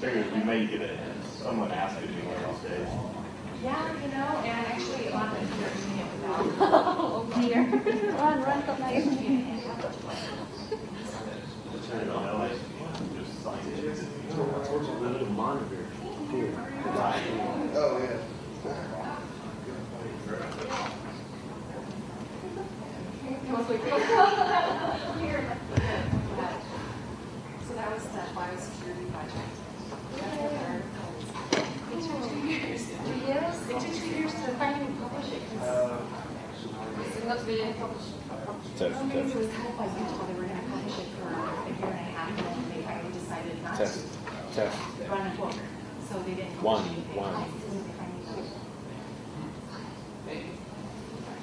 figured we may get someone ask you to do one of these days. Yeah, you know, and actually a lot of people are doing it without. Oh dear. Run, come now. Just sign it. We need a monitor here. Oh, yeah. So that was the biosecurity project. It took 2 years. Yes. It took 2 years to finally publish it. It's not being published. Well, maybe it was told by Utah they were going to publish it for a year and a half, and then they finally decided not Test. to run a book. So they didn't One. publish anything. One. So they finally published it.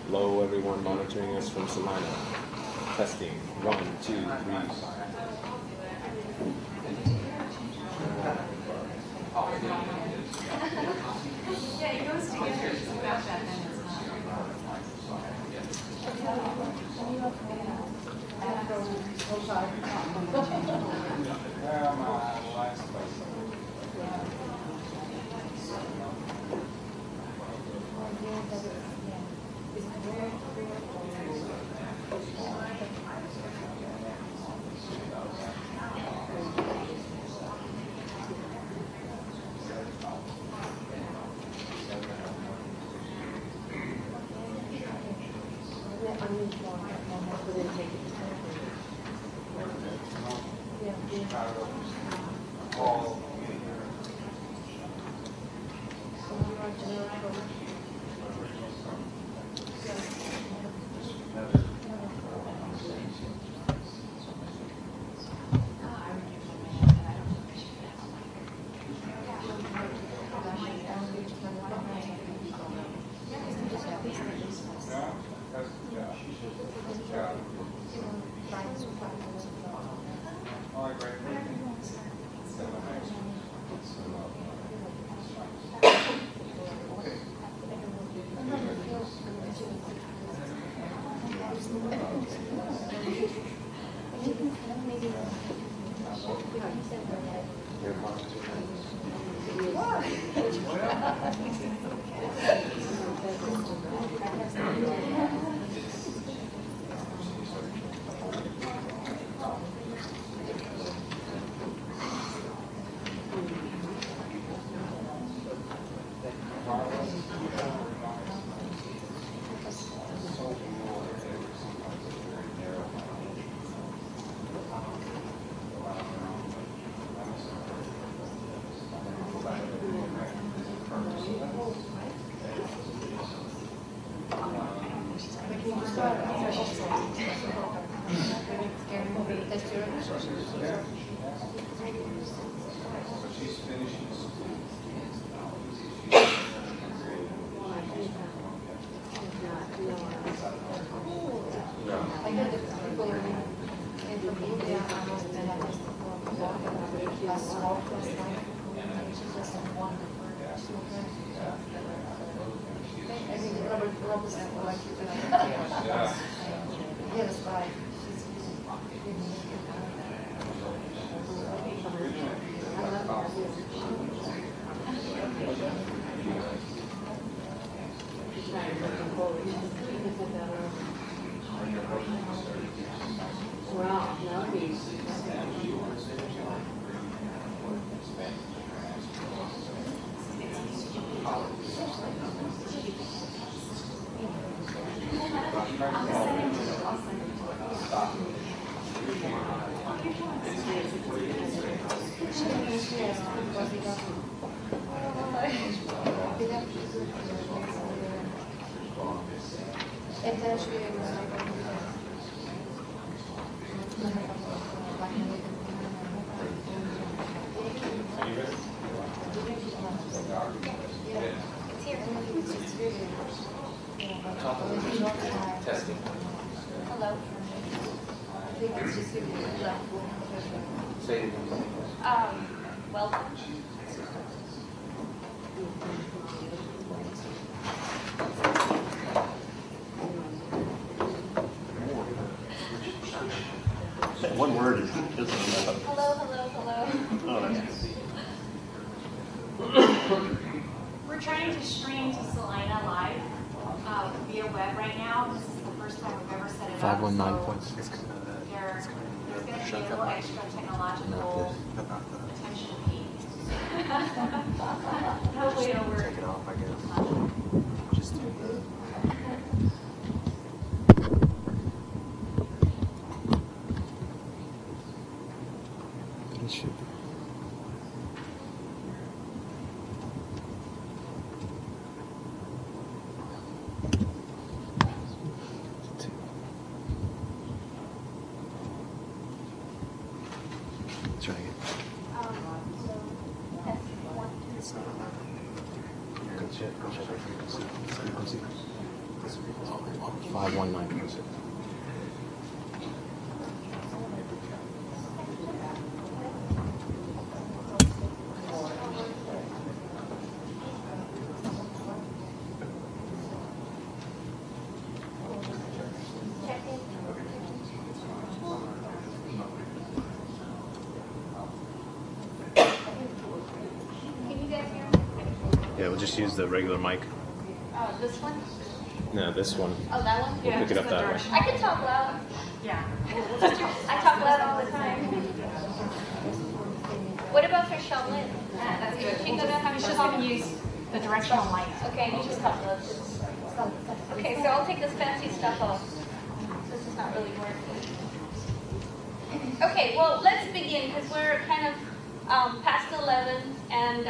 Hello, everyone monitoring us from Salina. Testing. 1, 2, 3. Yeah, it goes together. It's about that, then it's not. Wow, that would be. Testing. Hello. Say it again. Well. One word isn't enough. Hello. Oh, that's good. We're trying to stream to Salina live via web right now. This is the first time we've ever set it up. 519 so there's going to be a little extra technological attention need. Hopefully it'll work. Take it off, I guess. Just do the. It should be. Try again. It's not 11. Go check the frequency. 519. Can you guys hear me? Yeah, we'll just use the regular mic. This one? No, this one. Oh, that one? We'll pick it up that way. I can talk loud. Yeah. I talk loud all the time. What about for Shalin? That's good. She's gonna have She's to just talk. going to use the directional light. Okay, you just talk loud. Okay, so I'll take this fancy stuff off. This is not really working. Okay, well, let's begin because we're kind of past 11, and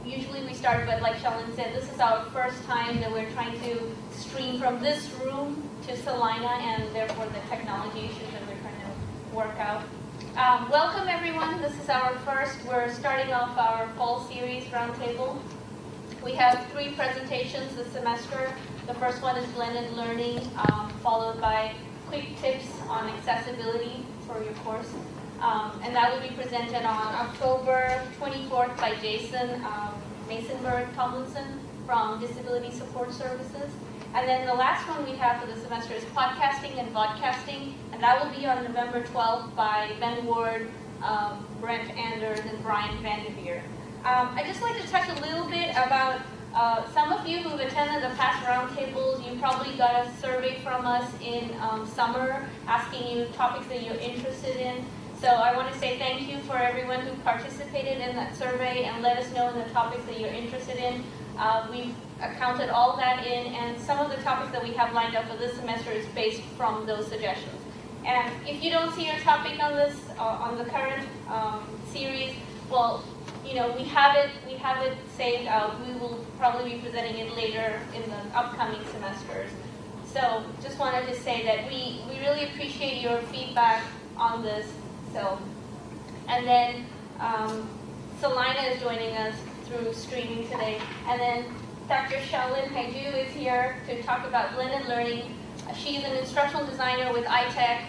usually we start, but like Shalin said, this is our first time that we're trying to stream from this room to Salina, and therefore the technology issues that we're trying to work out. Welcome everyone. This is our first. We're starting off our fall series roundtable. We have 3 presentations this semester. The first one is blended learning, followed by quick tips on accessibility for your course. And that will be presented on October 24th by Jason Masonberg-Tomlinson from Disability Support Services. And then the last one we have for the semester is podcasting and vodcasting, and that will be on November 12th by Ben Ward, Brent Anders, and Brian Vanderveer. I'd just like to touch a little bit about some of you who've attended the past roundtables. You probably got a survey from us in summer asking you topics that you're interested in. So I want to say thank you for everyone who participated in that survey and let us know in the topics that you're interested in. We've accounted all that in, and some of the topics that we have lined up for this semester is based from those suggestions. And if you don't see your topic on this, on the current series, well, you know, we have it saved out. We will probably be presenting it later in the upcoming semesters. So just wanted to say that we really appreciate your feedback on this. So, and then Salina is joining us through streaming today. And then Dr. Shalin Haiju is here to talk about blended learning. She's an instructional designer with ITech.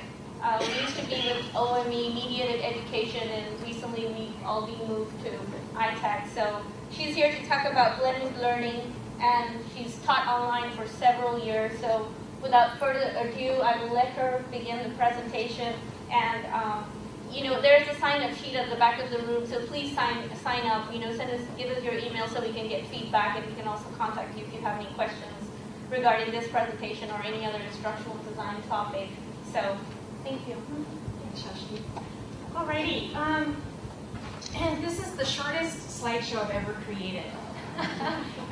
We used to be with OME, Mediated Education, and recently we all been moved to ITech. So she's here to talk about blended learning, and she's taught online for several years. So without further ado, I will let her begin the presentation. And you know, there's a sign-up sheet at the back of the room, so please sign up. You know, give us your email so we can get feedback, and we can also contact you if you have any questions regarding this presentation or any other instructional design topic. So, thank you. Thanks, Shashi. Alrighty, and this is the shortest slideshow I've ever created.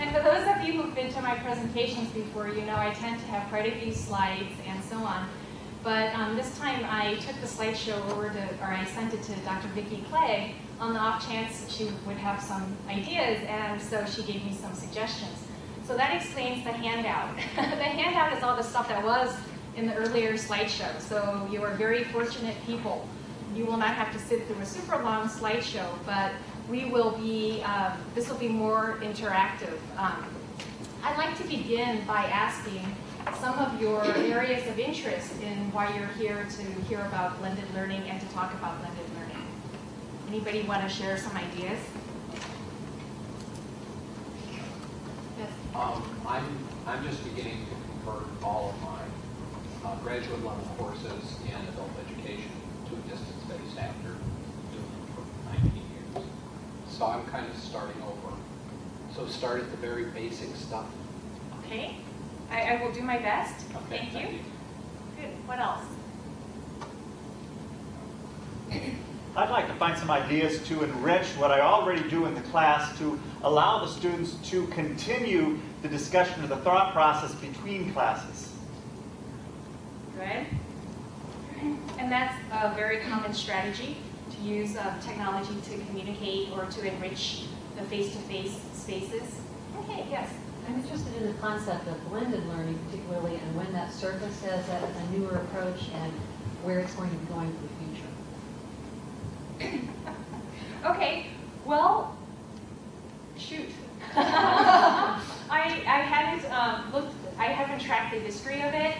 And for those of you who've been to my presentations before, you know I tend to have quite a few slides and so on. But this time I took the slideshow over to, or I sent it to Dr. Vicki Clegg on the off chance that she would have some ideas, and so she gave me some suggestions. So that explains the handout. The handout is all the stuff that was in the earlier slideshow. So you are very fortunate people. You will not have to sit through a super long slideshow, but we will be, this will be more interactive. I'd like to begin by asking some of your areas of interest in why you're here to hear about blended learning and to talk about blended learning. Anybody want to share some ideas? Yes. I'm just beginning to convert all of my graduate level courses in adult education to a distance-based after doing it for 19 years. So I'm kind of starting over. So start at the very basic stuff. Okay, I will do my best. Okay, Thank you. Good. What else? I'd like to find some ideas to enrich what I already do in the class to allow the students to continue the discussion of the thought process between classes. Good. And that's a very common strategy, to use technology to communicate or to enrich the face-to-face spaces. Okay, yes. I'm interested in the concept of blended learning particularly, and when that surfaces as a newer approach and where it's going to be going for the future. Okay, well, shoot. I haven't tracked the history of it.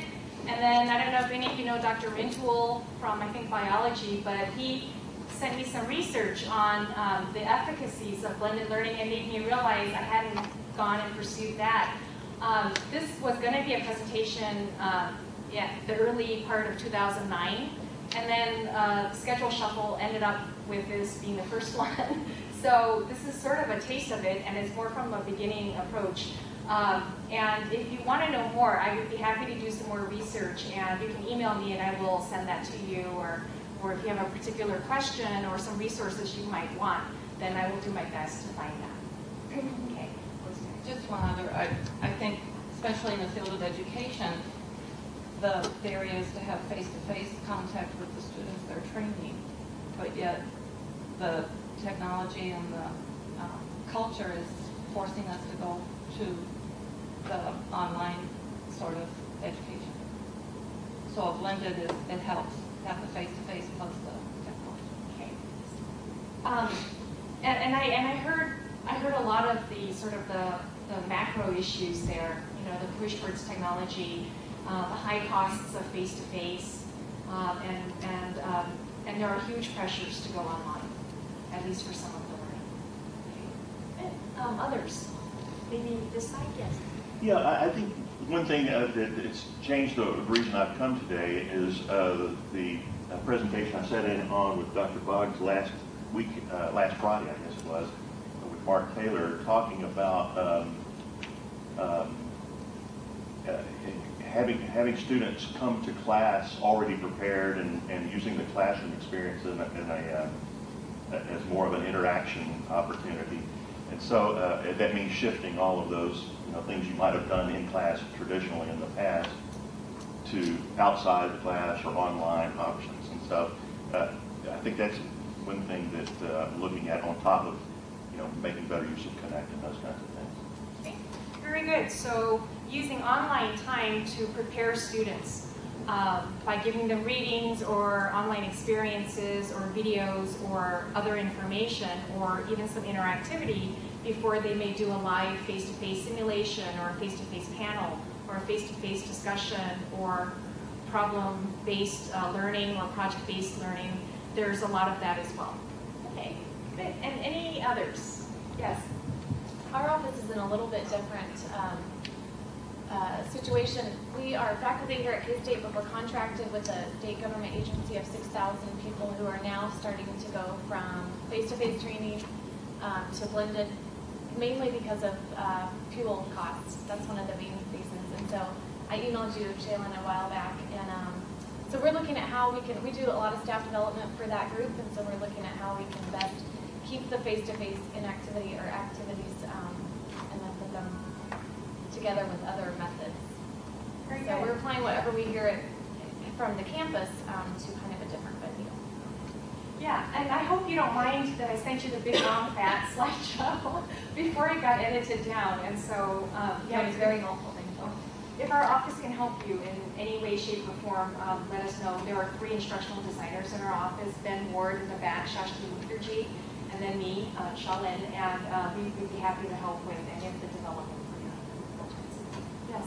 And then, I don't know if any of you know Dr. Rintoul from, I think, biology, but he sent me some research on the efficacies of blended learning and made me realize I hadn't gone and pursued that. This was going to be a presentation the early part of 2009, and then schedule shuffle ended up with this being the first one. So this is sort of a taste of it, and it's more from a beginning approach. And if you want to know more, I would be happy to do some more research, and you can email me and I will send that to you, or if you have a particular question or some resources you might want, then I will do my best to find that. Okay. Just one other, I think, especially in the field of education, the area is to have face-to-face contact with the students they're training, but yet the technology and the culture is forcing us to go to the online sort of education. So a blended it helps have the face-to-face plus the technology. Okay. And I heard a lot of the sort of the macro issues there. You know, the push towards technology, the high costs of face-to-face, and there are huge pressures to go online, at least for some of the learning. Okay. Others, maybe this side, yes. Yeah, I think one thing that's changed the reason I've come today is the presentation I sat in on with Dr. Boggs last Friday, I guess it was, with Mark Taylor, talking about having students come to class already prepared and using the classroom experience as more of an interaction opportunity. And so that means shifting all of those things you might have done in class traditionally in the past to outside the class or online options. And so I think that's one thing that I'm looking at on top of making better use of Connect and those kinds of things. Okay. Very good. So using online time to prepare students by giving them readings or online experiences or videos or other information or even some interactivity before they may do a live face-to-face simulation or a face-to-face panel or a face-to-face discussion or problem-based learning or project-based learning. There's a lot of that as well. Okay, good. And any others? Yes? Our office is in a little bit different situation. We are faculty here at K-State, but we're contracted with a state government agency of 6,000 people who are now starting to go from face-to-face training to blended, mainly because of fuel costs. That's one of the main reasons. And so I emailed you, Shalin, a while back, and so we're looking at how we do a lot of staff development for that group, and so we're looking at how we can best keep the face-to-face inactivity or activities and then put them together with other methods. So we're applying whatever we hear from the campus to kind of a different venue. Yeah, and I hope you don't mind that I sent you the big long fat slideshow before it got edited down. And so, Yeah, it's very helpful. Thank you. If our office can help you in any way, shape, or form, let us know. There are 3 instructional designers in our office: Ben Ward in the back, Shashti Mukherjee, and then me, Shalin, and we would be happy to help with any of the development for you. Yes?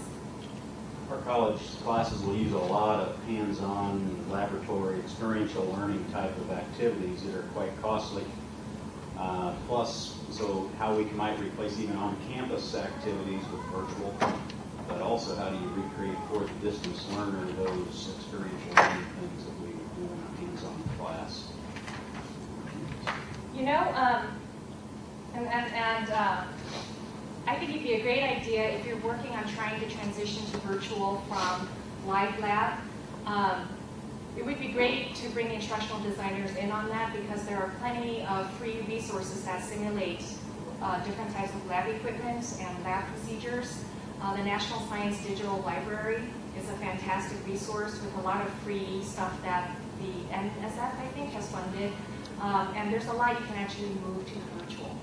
Our college classes will use a lot of hands-on, laboratory, experiential learning type of activities that are quite costly. Plus, so how we might replace even on-campus activities with virtual, but also how do you recreate for the distance learner those experiential learning things that we do in a hands-on class. I think it'd be a great idea if you're working on trying to transition to virtual from live lab. It would be great to bring instructional designers in on that because there are plenty of free resources that simulate different types of lab equipment and lab procedures. The National Science Digital Library is a fantastic resource with a lot of free stuff that the NSF, I think, has funded. And there's a lot you can actually move to virtual.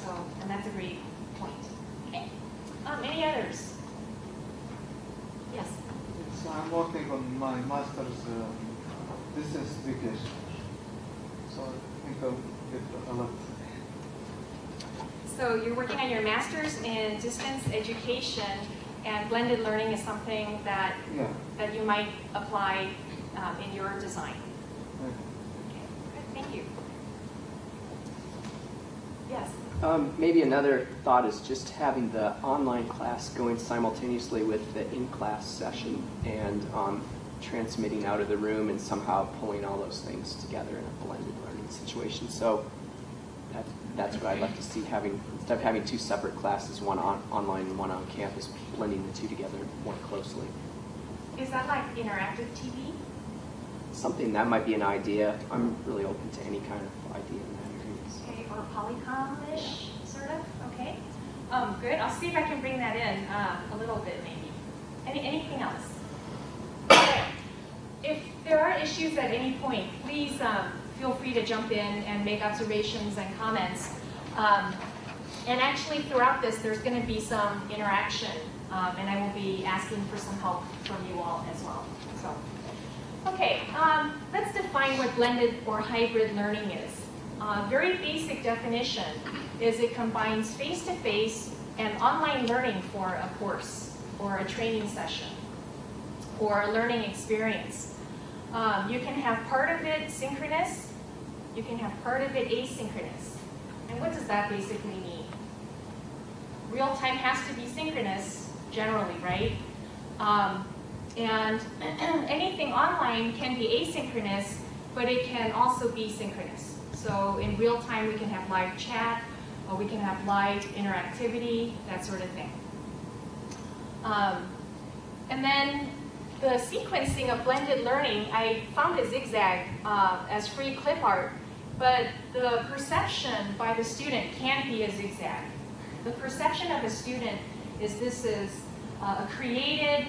So, and that's a great point. Okay. Any others? Yes. So I'm working on my master's distance education. So I think I'll get a lot. So you're working on your master's in distance education, and blended learning is something that that you might apply in your design. Okay, good, thank you. Yes? Maybe another thought is just having the online class going simultaneously with the in-class session and transmitting out of the room and somehow pulling all those things together in a blended learning situation. So that's what I'd like to see, instead of having two separate classes, one online and one on campus, blending the two together more closely. Is that like interactive TV? Something that might be an idea. I'm really open to any kind of idea in that area. Okay, or Polycom-ish, sort of, okay. Good, I'll see if I can bring that in a little bit maybe. Anything else? Okay. If there are issues at any point, please feel free to jump in and make observations and comments. And actually throughout this, there's going to be some interaction, and I will be asking for some help from you all as well. So, okay, let's define what blended or hybrid learning is. Very basic definition is it combines face-to-face and online learning for a course or a training session or a learning experience. You can have part of it synchronous, you can have part of it asynchronous. And what does that basically mean? Real time has to be synchronous, generally, right? And anything online can be asynchronous, but it can also be synchronous. So in real time, we can have live chat, or we can have live interactivity, that sort of thing. And then the sequencing of blended learning, I found a zigzag as free clip art, but the perception by the student can't be a zigzag. The perception of a student is this is a created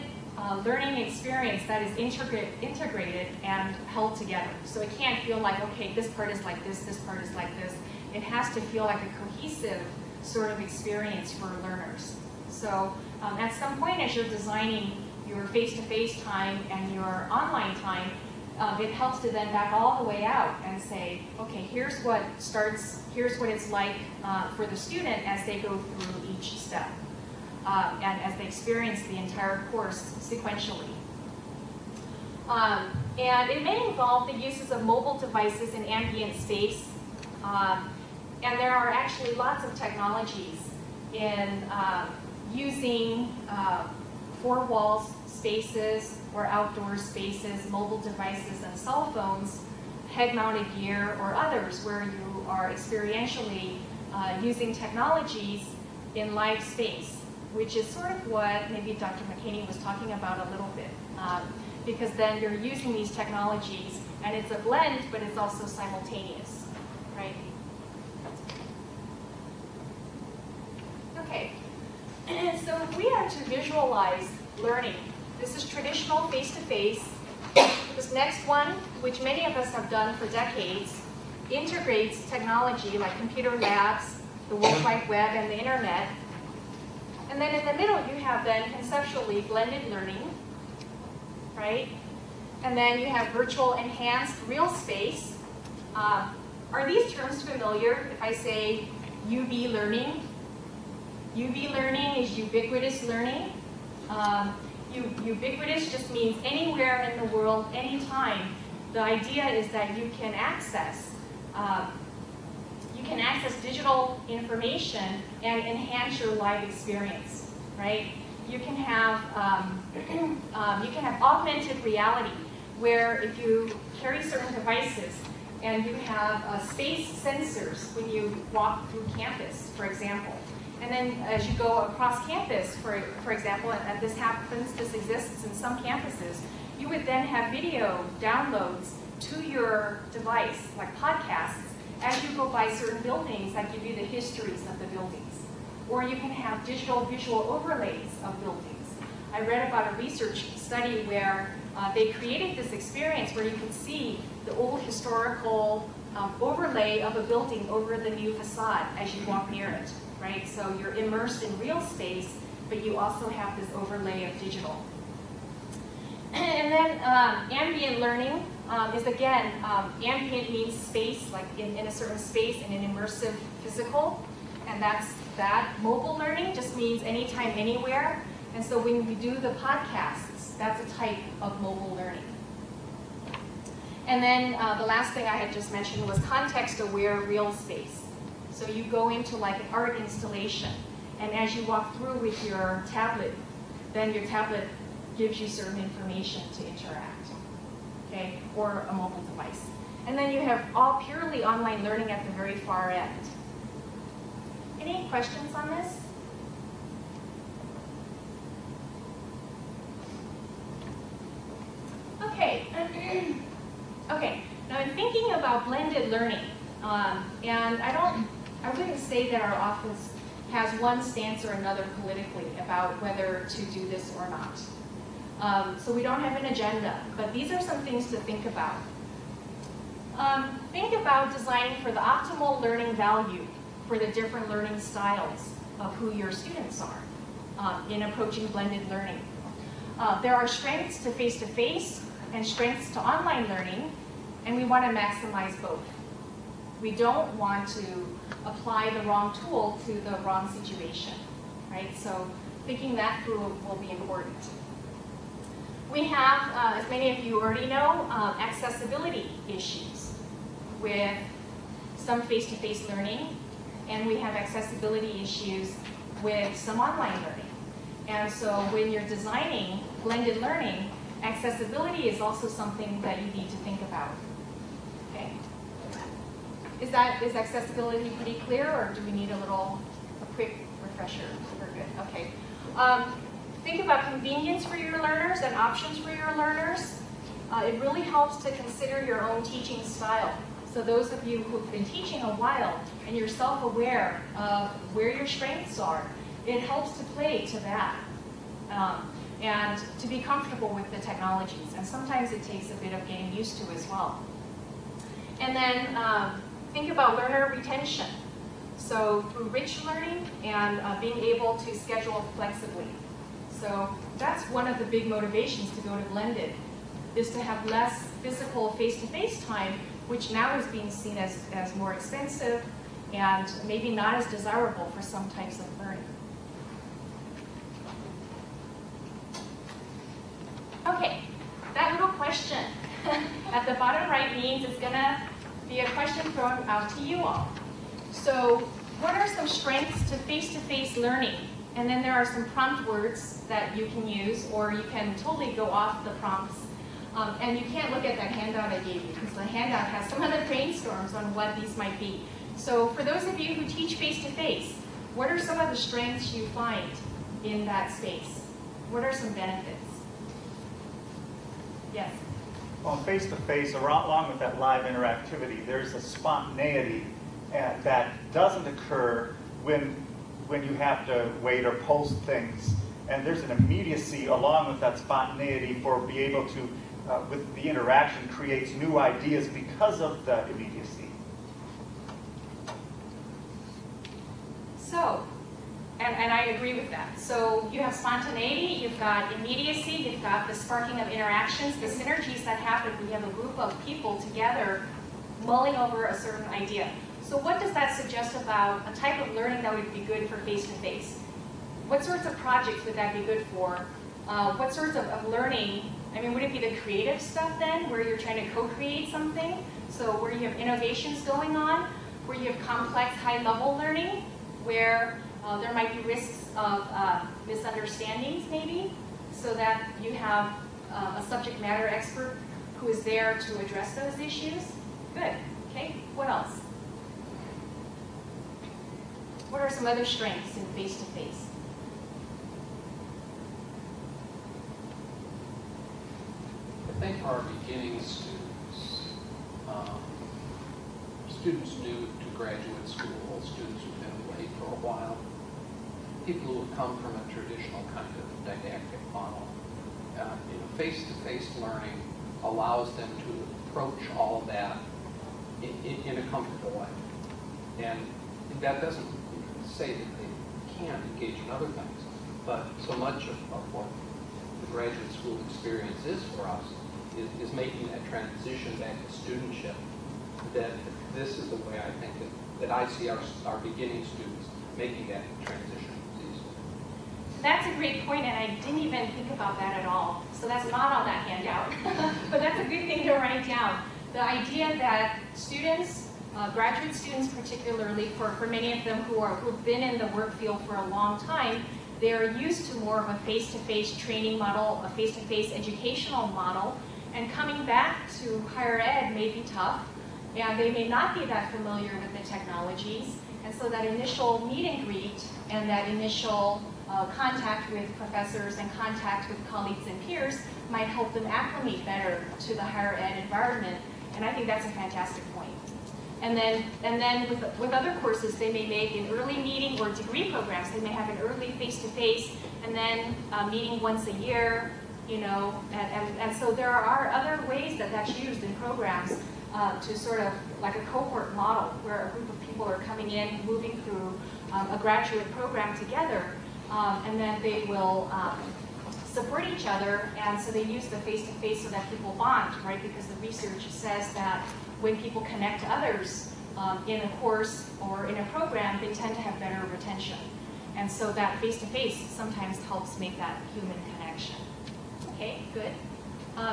learning experience that is integrated and held together. So it can't feel like, okay, this part is like this part is like this. It has to feel like a cohesive sort of experience for learners. So at some point as you're designing your face-to-face time and your online time, it helps to then back all the way out and say, okay, here's what it's like for the student as they go through each step and as they experience the entire course sequentially. And it may involve the uses of mobile devices in ambient space. And there are actually lots of technologies in using four-wall spaces or outdoor spaces, mobile devices and cell phones, head-mounted gear, or others where you are experientially using technologies in live space, which is sort of what maybe Dr. McKinney was talking about a little bit. Because then you're using these technologies, and it's a blend, but it's also simultaneous, right? Okay, so if we are to visualize learning, this is traditional face-to-face. This next one, which many of us have done for decades, integrates technology like computer labs, the World Wide Web, and the internet. And then in the middle, you have then conceptually blended learning, right? And then you have virtual enhanced real space. Are these terms familiar if I say UB learning? UB learning is ubiquitous learning. Ubiquitous just means anywhere in the world, anytime. The idea is that you can access digital information and enhance your live experience, right? You can have augmented reality, where if you carry certain devices and you have space sensors when you walk through campus, for example, And then as you go across campus, for example, and this exists in some campuses, you would then have video downloads to your device, like podcasts, as you go by certain buildings that give you the histories of the buildings. Or you can have digital visual overlays of buildings. I read about a research study where they created this experience where you could see the old historical overlay of a building over the new facade as you walk near it, right? So you're immersed in real space, but you also have this overlay of digital. And then ambient learning is, again, ambient means space, like in a certain space, in an immersive physical. And that's that. Mobile learning just means anytime, anywhere. And so when we do the podcasts, that's a type of mobile learning. And then the last thing I had just mentioned was context-aware real space. So you go into like an art installation, and as you walk through with your tablet, then your tablet gives you certain information to interact, okay, or a mobile device. And then you have all purely online learning at the very far end. Any questions on this? Okay. Okay. Now I'm thinking about blended learning, and I wouldn't say that our office has one stance or another politically about whether to do this or not. So we don't have an agenda, but these are some things to think about. Think about designing for the optimal learning value for the different learning styles of who your students are in approaching blended learning. There are strengths to face-to-face and strengths to online learning, and we want to maximize both. We don't want to apply the wrong tool to the wrong situation, right? So thinking that through will be important. We have, as many of you already know, accessibility issues with some face-to-face learning, and we have accessibility issues with some online learning. And so when you're designing blended learning, accessibility is also something that you need to think about. Okay? Is accessibility pretty clear, or do we need a quick refresher? We're good. Okay. Think about convenience for your learners and options for your learners. It really helps to consider your own teaching style. So those of you who've been teaching a while and you're self-aware of where your strengths are, it helps to play to that and to be comfortable with the technologies. And sometimes it takes a bit of getting used to as well. And then think about learner retention. So through rich learning and being able to schedule flexibly. So that's one of the big motivations to go to blended, is to have less physical face-to-face time, which now is being seen as more expensive and maybe not as desirable for some types of learning. Okay, that little question at the bottom right means it's going to be a question thrown out to you all. So what are some strengths to face-to-face learning? And then there are some prompt words that you can use, or you can totally go off the prompts. And you can't look at that handout I gave you, because the handout has some other brainstorms on what these might be. So for those of you who teach face-to-face, what are some of the strengths you find in that space? What are some benefits? Yes? Well, face-to-face, along with that live interactivity, there's a spontaneity that doesn't occur when you have to wait or post things. And there's an immediacy along with that spontaneity for being able to, with the interaction, creates new ideas because of the immediacy. So, and I agree with that. So you have spontaneity, you've got immediacy, you've got the sparking of interactions, the synergies that happen when you have a group of people together mulling over a certain idea. So what does that suggest about a type of learning that would be good for face-to-face? What sorts of projects would that be good for? What sorts of learning? I mean, would it be the creative stuff then, where you're trying to co-create something? So where you have innovations going on, where you have complex high-level learning, where there might be risks of misunderstandings maybe, so that you have a subject matter expert who is there to address those issues? Good. Okay, what else? What are some other strengths in face-to-face? I think for our beginning students, students new to graduate school, students who've been away for a while, people who have come from a traditional kind of didactic model, face-to-face learning allows them to approach all of that in a comfortable way. And that doesn't say that they can't engage in other things, but so much of what the graduate school experience is for us is making that transition back to studentship, that this is the way I think that I see our beginning students making that transition easily. That's a great point, and I didn't even think about that at all. So that's not on that handout, but that's a good thing to write down. The idea that students, graduate students particularly, for many of them who've been in the work field for a long time, they're used to more of a face-to-face training model, a face-to-face educational model, and coming back to higher ed may be tough, and they may not be that familiar with the technologies, and so that initial meet and greet and that initial contact with professors and contact with colleagues and peers might help them acclimate better to the higher ed environment, and I think that's a fantastic point. And then with other courses, they may make an early meeting, or degree programs, they may have an early face-to-face, and then meeting once a year, and so there are other ways that that's used in programs to sort of like a cohort model, where a group of people are coming in, moving through a graduate program together, and then they will support each other, and so they use the face-to-face so that people bond, right? Because the research says that when people connect to others in a course or in a program, they tend to have better retention. And so that face-to-face sometimes helps make that human connection. Okay, good.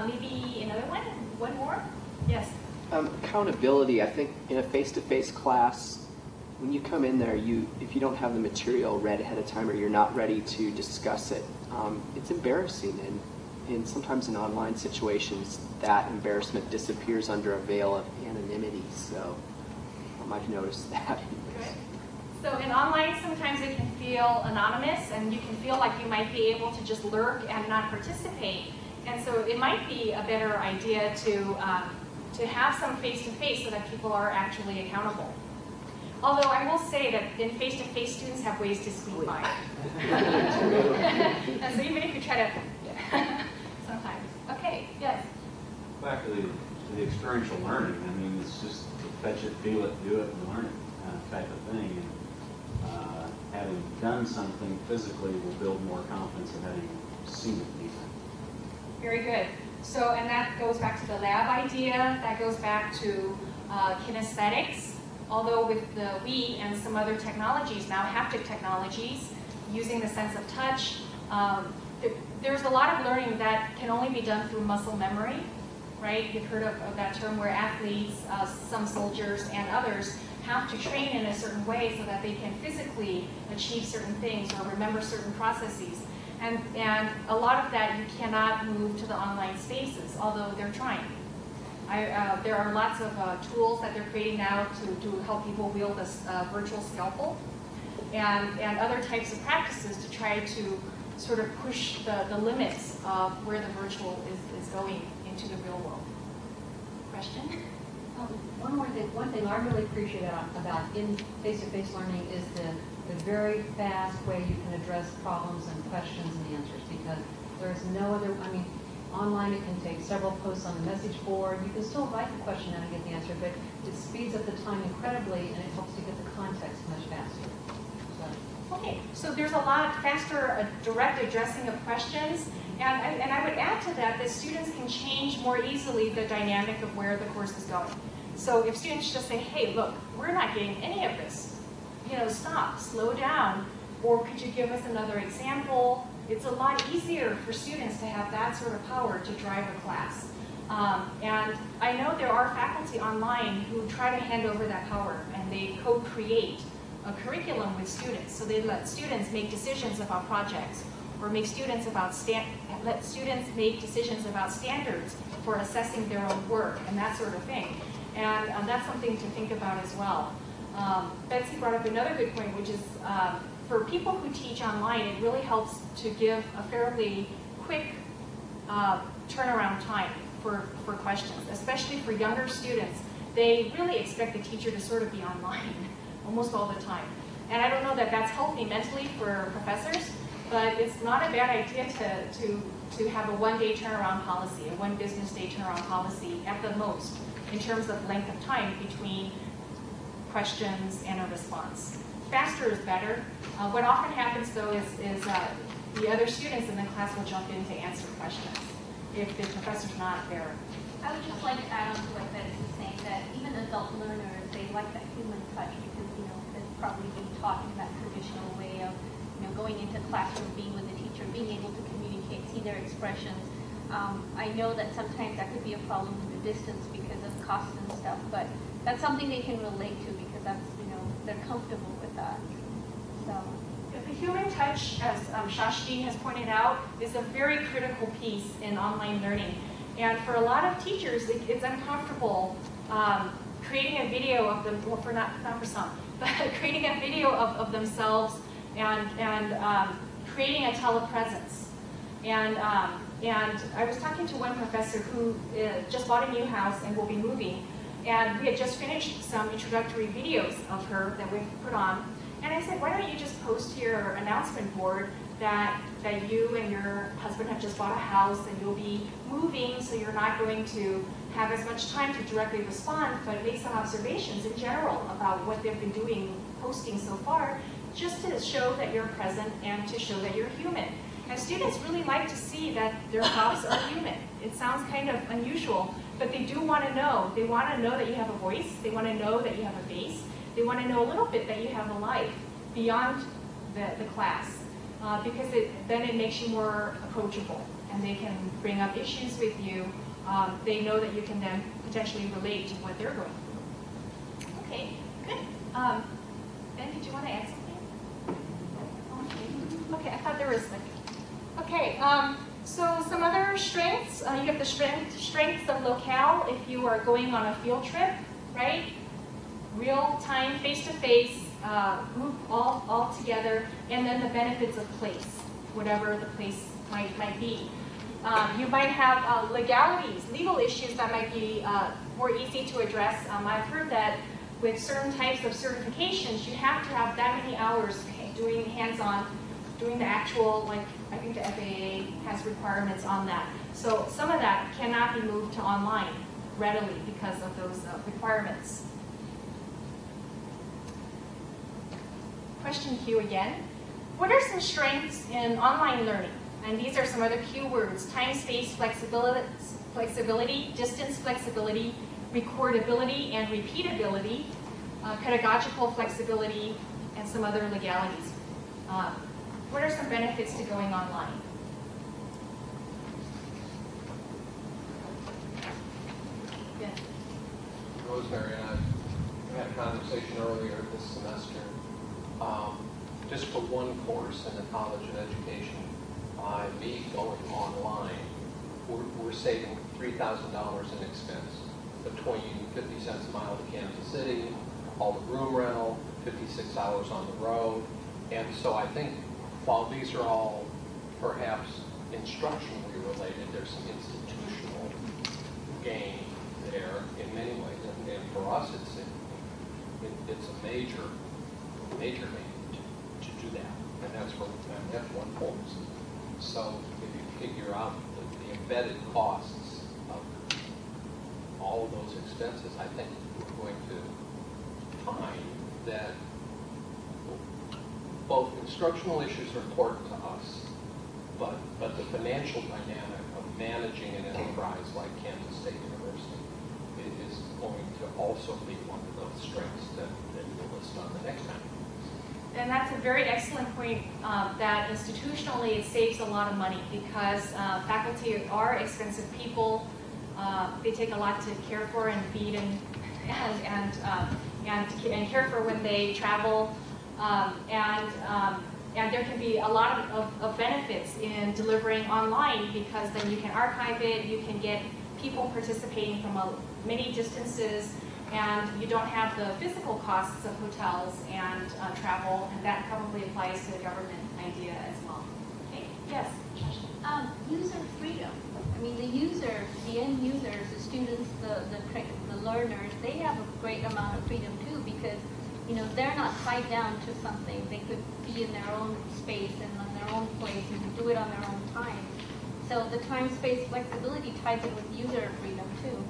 Maybe another one? One more? Yes? Accountability. I think in a face-to-face class, when you come in there, if you don't have the material read ahead of time or you're not ready to discuss it, it's embarrassing. And sometimes in online situations, that embarrassment disappears under a veil of anonymity. So I've noticed that. Good. So in online, sometimes it can feel anonymous, and you can feel like you might be able to just lurk and not participate. And so it might be a better idea to have some face-to-face so that people are actually accountable. Although I will say that in face-to-face, students have ways to sneak by. And so even if you try to, sometimes. Okay, yes? Back to the experiential learning, I mean, it's just fetch it, feel it, do it, and learn it type of thing. And having done something physically will build more confidence in having seen it be done. Very good. So, and that goes back to the lab idea, that goes back to kinesthetics, although with the Wii and some other technologies, now haptic technologies, using the sense of touch, there's a lot of learning that can only be done through muscle memory, right? You've heard of that term where athletes, some soldiers and others, have to train in a certain way so that they can physically achieve certain things or remember certain processes. And a lot of that you cannot move to the online spaces, although they're trying. There are lots of tools that they're creating now to help people wield a virtual scalpel and other types of practices to try to sort of push the limits of where the virtual is going into the real world. Question? One thing I really appreciate about in face-to-face learning is the very fast way you can address problems and questions and answers, because there's no other, I mean, online it can take several posts on the message board. You can still write the question out and get the answer, but it speeds up the time incredibly, and it helps you get the context much faster. Okay, so there's a lot faster direct addressing of questions, and I would add to that students can change more easily the dynamic of where the course is going. So if students just say, hey, look, we're not getting any of this, stop, slow down, or could you give us another example? It's a lot easier for students to have that sort of power to drive a class. And I know there are faculty online who try to hand over that power, and they co-create a curriculum with students. So they let students make decisions about projects, or let students make decisions about standards for assessing their own work and that sort of thing. And that's something to think about as well. Betsy brought up another good point, which is for people who teach online, it really helps to give a fairly quick turnaround time for questions, especially for younger students. They really expect the teacher to sort of be online almost all the time. And I don't know that that's healthy mentally for professors, but it's not a bad idea to have a one-day turnaround policy, a one business day turnaround policy at the most, in terms of length of time between questions and a response. Faster is better. What often happens though is the other students in the class will jump in to answer questions if the professor's not there. I would just like to add on to what Betsy is saying, that even adult learners, they like that human touch because, it's probably being taught in that traditional way of, going into classroom, being with the teacher, being able to communicate, see their expressions. I know that sometimes that could be a problem with the distance because of cost and stuff, but that's something they can relate to because that's, they're comfortable with that. So. The human touch, as Shashti has pointed out, is a very critical piece in online learning. And for a lot of teachers, it's uncomfortable creating a video of them, well, not for some, but creating a video of themselves and creating a telepresence. And I was talking to one professor who just bought a new house and will be moving. And we had just finished some introductory videos of her that we've put on. And I said, why don't you just post to your announcement board that you and your husband have just bought a house and you'll be moving, so you're not going to have as much time to directly respond, but make some observations in general about what they've been doing, posting so far, just to show that you're present and to show that you're human. And students really like to see that their props are human. It sounds kind of unusual, but they do want to know. They want to know that you have a voice. They want to know that you have a face. They want to know a little bit that you have a life beyond the class, because then it makes you more approachable, and they can bring up issues with you. They know that you can then potentially relate to what they're going through. Okay, good. Ben, did you want to add something? Okay, I thought there was like. Okay, so some other strengths. You have the strengths of locale if you are going on a field trip, right? Real-time, face-to-face, group all together, and then the benefits of place, whatever the place might be. You might have legalities, legal issues that might be more easy to address. I've heard that with certain types of certifications, you have to have that many hours doing hands-on, doing the actual, like I think the FAA has requirements on that. So some of that cannot be moved to online readily because of those requirements. Question Q again. What are some strengths in online learning? And these are some other keywords: time, space, flexibility, distance flexibility, recordability and repeatability, pedagogical flexibility, and some other legalities. What are some benefits to going online? Yes. Rosemary and I had a conversation earlier this semester. Just for one course in the College of Education, by me going online, we're saving $3,000 in expense between 50 cents a mile to Kansas City, all the room rental, 56 hours on the road. And so I think while these are all perhaps instructionally related, there's some institutional gain there in many ways. And for us, it's a major gain to do that. And that's one course. So if you figure out the embedded costs of all of those expenses, I think we're going to find that both instructional issues are important to us, but the financial dynamic of managing an enterprise like Kansas State University is going to also be one of those strengths that we'll list on the next time. And that's a very excellent point, that institutionally it saves a lot of money because faculty are expensive people. They take a lot to care for and feed and care for when they travel. And there can be a lot of benefits in delivering online because then you can archive it, you can get people participating from many distances. and you don't have the physical costs of hotels and travel, and that probably applies to the government idea as well. Okay, yes? User freedom. I mean, the users, the end users, the students, the learners, they have a great amount of freedom too, because they're not tied down to something. They could be in their own space and on their own place and do it on their own time. So the time-space flexibility ties in with user freedom too.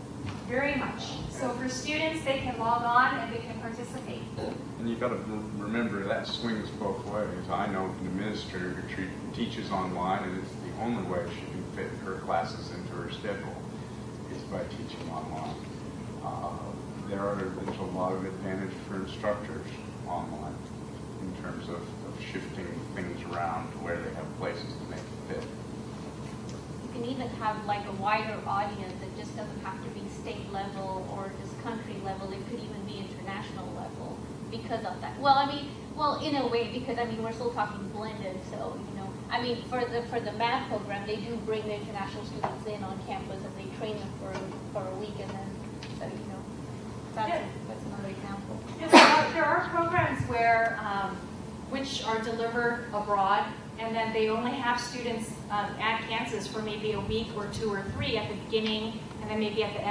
Very much. So for students, they can log on and they can participate. And you've got to remember that swings both ways. I know an administrator who teaches online, and it's the only way she can fit her classes into her schedule is by teaching online. There's a lot of advantage for instructors online in terms of shifting things around to where they have places to make it fit. You can even have like a wider audience that just doesn't have to be state level or just country level. It could even be international level because of that. Well, in a way, because we're still talking blended. So I mean, for the math program, they do bring the international students in on campus and they train them for a week, and then that's another example. Yes, there are programs where which are delivered abroad, and then they only have students at Kansas for maybe a week or 2 or 3 at the beginning, and then maybe at the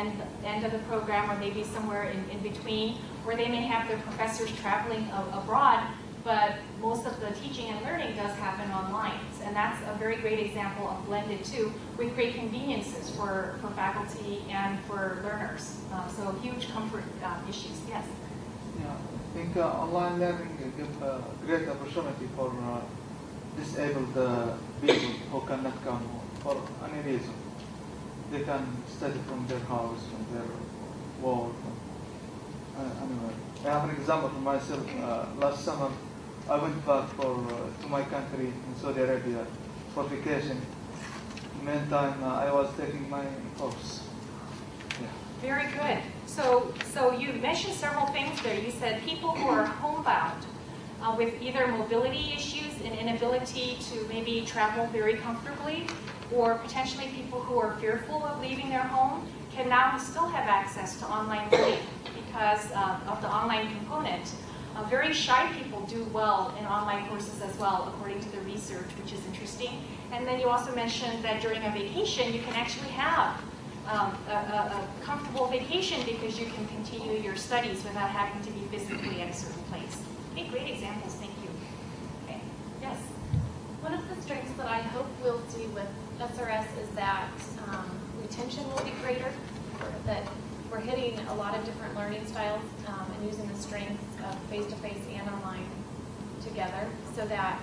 end of the program, or maybe somewhere in between, where they may have their professors traveling abroad, but most of the teaching and learning does happen online. And that's a very great example of blended too, with great conveniences for faculty and for learners. So huge comfort issues, yes? Yeah, I think online learning gives a great opportunity for disabled people who cannot come for any reason. They can study from their house, from their work. Anyway, I have an example for myself. Last summer, I went back to my country in Saudi Arabia for vacation. Meantime, I was taking my course. Yeah. Very good. So you mentioned several things there. You said people who are homebound with either mobility issues and inability to maybe travel very comfortably, or potentially people who are fearful of leaving their home can now still have access to online learning because of the online component. Very shy people do well in online courses as well, according to the research, which is interesting. And then you also mentioned that during a vacation, you can actually have a comfortable vacation because you can continue your studies without having to be physically at a certain place. Okay, great examples, thank you. Okay, yes? One of the strengths that I hope we'll see with SRS is that retention will be greater, that we're hitting a lot of different learning styles and using the strengths of face-to-face and online together, so that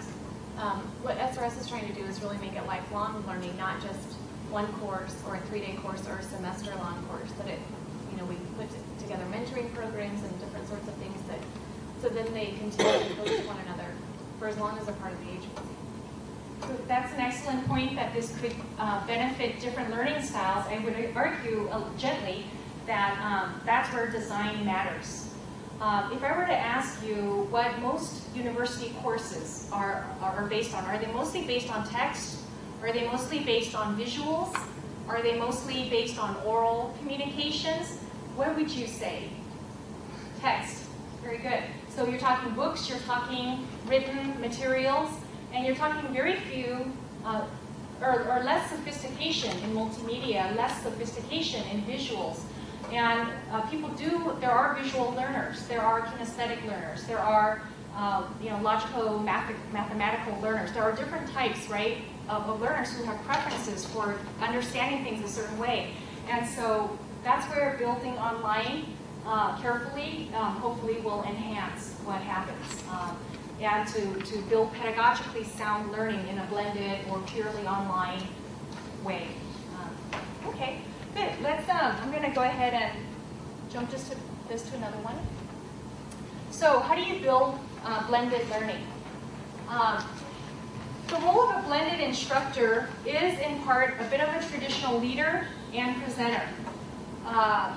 what SRS is trying to do is really make it lifelong learning, not just one course or a 3-day course or a semester-long course. That we put together mentoring programs and different sorts of things that, so then they continue to coach one another for as long as they're part of the agency. So that's an excellent point, that this could benefit different learning styles. I would argue gently that that's where design matters. If I were to ask you what most university courses are based on, are they mostly based on text? Are they mostly based on visuals? Are they mostly based on oral communications? What would you say? Text. Very good. So you're talking books, you're talking written materials, and you're talking very few or less sophistication in multimedia, less sophistication in visuals. And there are visual learners, there are kinesthetic learners, there are logical, mathematical learners. There are different types, right, of learners who have preferences for understanding things a certain way. And so that's where building online carefully hopefully will enhance what happens. And to build pedagogically sound learning in a blended or purely online way. Okay. Good. I'm going to go ahead and jump this to another one. So how do you build blended learning? The role of a blended instructor is in part a bit of a traditional leader and presenter.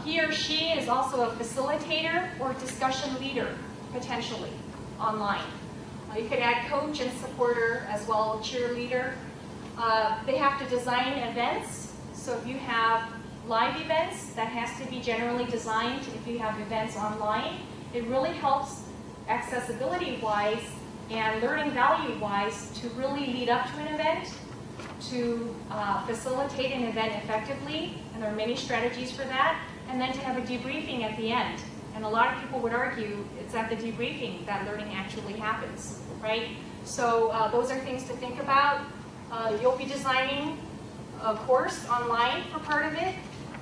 He or she is also a facilitator or discussion leader, potentially, online. You could add coach and supporter as well, cheerleader. They have to design events. So if you have live events, that has to be generally designed if you have events online. It really helps accessibility-wise and learning value-wise to really lead up to an event, to facilitate an event effectively, and there are many strategies for that, and then to have a debriefing at the end. And a lot of people would argue it's at the debriefing that learning actually happens, right? So those are things to think about. You'll be designing a course online for part of it,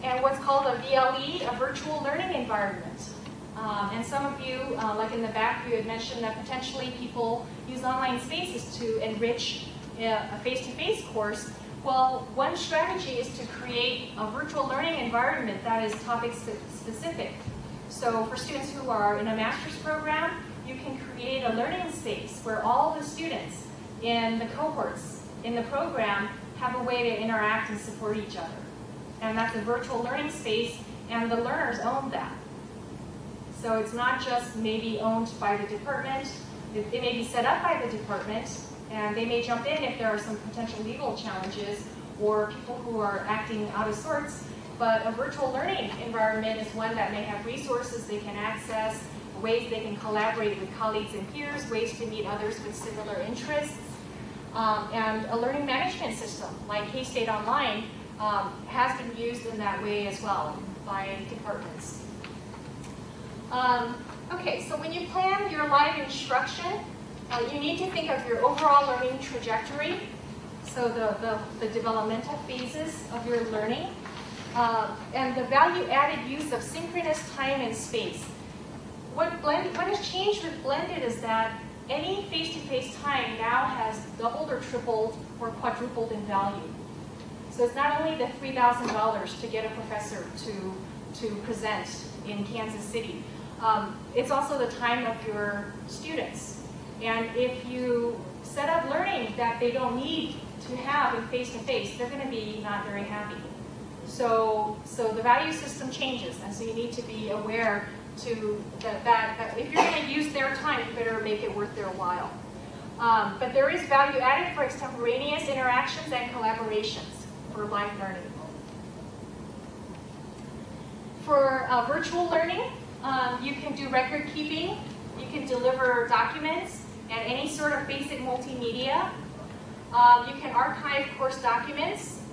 and what's called a VLE, a virtual learning environment. And some of you, like in the back, you had mentioned that potentially people use online spaces to enrich a face-to-face course. Well, one strategy is to create a virtual learning environment that is topic specific. So for students who are in a master's program, you can create a learning space where all the students in the cohorts in the program have a way to interact and support each other. And that's a virtual learning space, and the learners own that. So it's not just maybe owned by the department. It may be set up by the department, and they may jump in if there are some potential legal challenges or people who are acting out of sorts. But a virtual learning environment is one that may have resources they can access, ways they can collaborate with colleagues and peers, ways to meet others with similar interests, and a learning management system like K-State Online has been used in that way as well by departments. Okay, so when you plan your live instruction, you need to think of your overall learning trajectory, so the developmental phases of your learning, and the value-added use of synchronous time and space. What has changed with blended is that any face-to-face time now has doubled or tripled or quadrupled in value. So it's not only the $3,000 to get a professor to present in Kansas City, it's also the time of your students. And if you set up learning that they don't need to have in face-to-face, they're going to be not very happy. So the value system changes, and so you need to be aware to that if you're going to use their time, you better make it worth their while. But there is value added for extemporaneous interactions and collaborations for live learning. For virtual learning, you can do record keeping, you can deliver documents, and any sort of basic multimedia. You can archive course documents.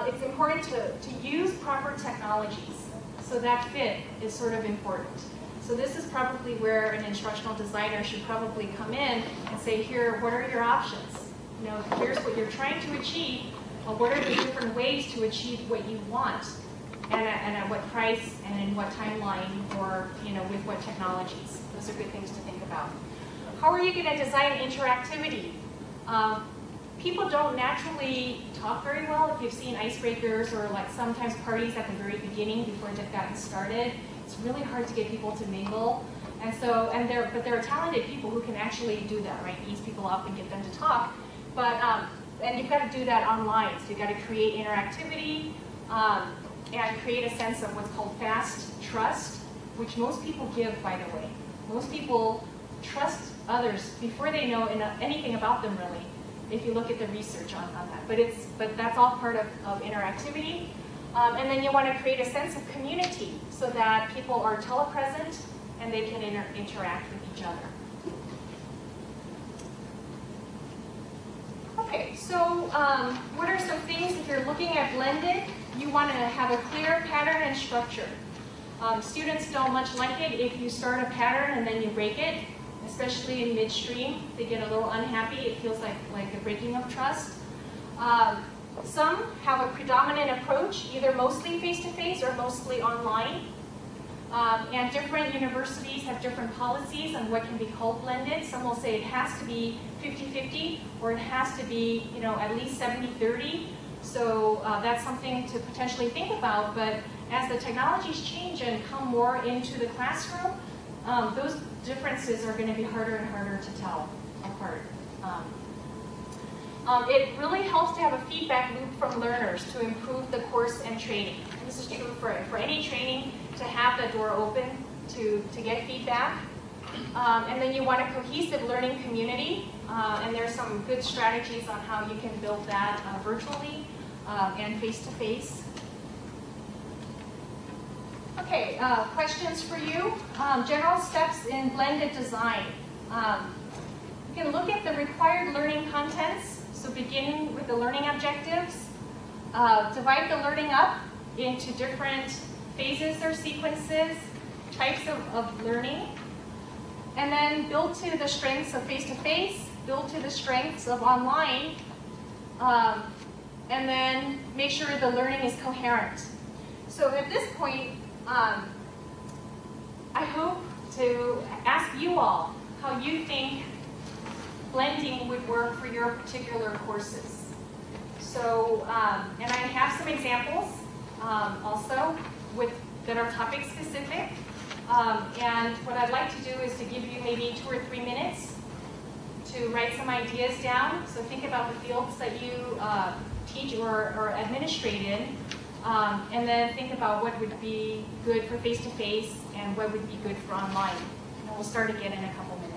It's important to use proper technologies. So that fit is sort of important. So this is probably where an instructional designer should probably come in and say, here, what are your options? You know, here's what you're trying to achieve. What are the different ways to achieve what you want? And at what price and in what timeline, or with what technologies. Those are good things to think about. How are you going to design interactivity? People don't naturally talk very well. If you've seen icebreakers or like sometimes parties at the very beginning before they've gotten started, it's really hard to get people to mingle. And so, but there are talented people who can actually do that, right? Ease people up and get them to talk. But and you've got to do that online. So you've got to create interactivity and create a sense of what's called fast trust, which most people give, by the way. Most people trust others before they know anything about them, really, if you look at the research on that. But that's all part of interactivity. And then you want to create a sense of community so that people are telepresent and they can interact with each other. Okay, so what are some things if you're looking at blended? You want to have a clear pattern and structure. Students don't much like it if you start a pattern and then you break it. Especially in midstream, they get a little unhappy. It feels like a breaking of trust. Some have a predominant approach, either mostly face-to-face or mostly online. And different universities have different policies on what can be called blended. Some will say it has to be 50-50, or it has to be at least 70-30. So that's something to potentially think about. But as the technologies change and come more into the classroom, those differences are going to be harder and harder to tell apart. It really helps to have a feedback loop from learners to improve the course and training. And this is true for any training, to have the door open to get feedback. And then you want a cohesive learning community. And there's some good strategies on how you can build that virtually and face-to-face. Okay, questions for you. General steps in blended design. You can look at the required learning contents, so beginning with the learning objectives. Divide the learning up into different phases or sequences, types of learning, and then build to the strengths of face-to-face, build to the strengths of online, and then make sure the learning is coherent. So at this point, I hope to ask you all how you think blending would work for your particular courses. So, and I have some examples also that are topic specific. And what I'd like to do is to give you maybe 2 or 3 minutes to write some ideas down. So think about the fields that you teach or administrate in. And then think about what would be good for face-to-face and what would be good for online. And we'll start again in a couple minutes.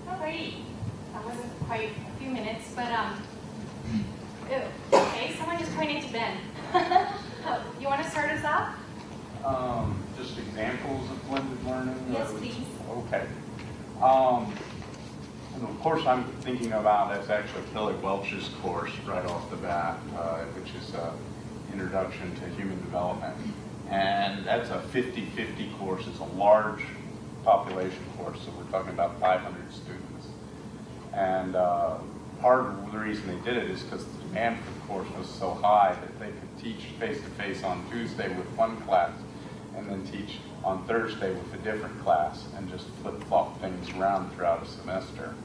Alrighty, that wasn't quite a few minutes, but okay, someone is pointing to Ben. You want to start us off? Just examples of blended learning? Yes, please. Okay. And of course, I'm thinking about is actually Kelly Welch's course right off the bat, which is Introduction to Human Development. And that's a 50-50 course. It's a large population course, so we're talking about 500 students. And part of the reason they did it is because the demand for the course was so high that they could teach face-to-face on Tuesday with one class and then teach on Thursday with a different class and just flip-flop things around throughout a semester.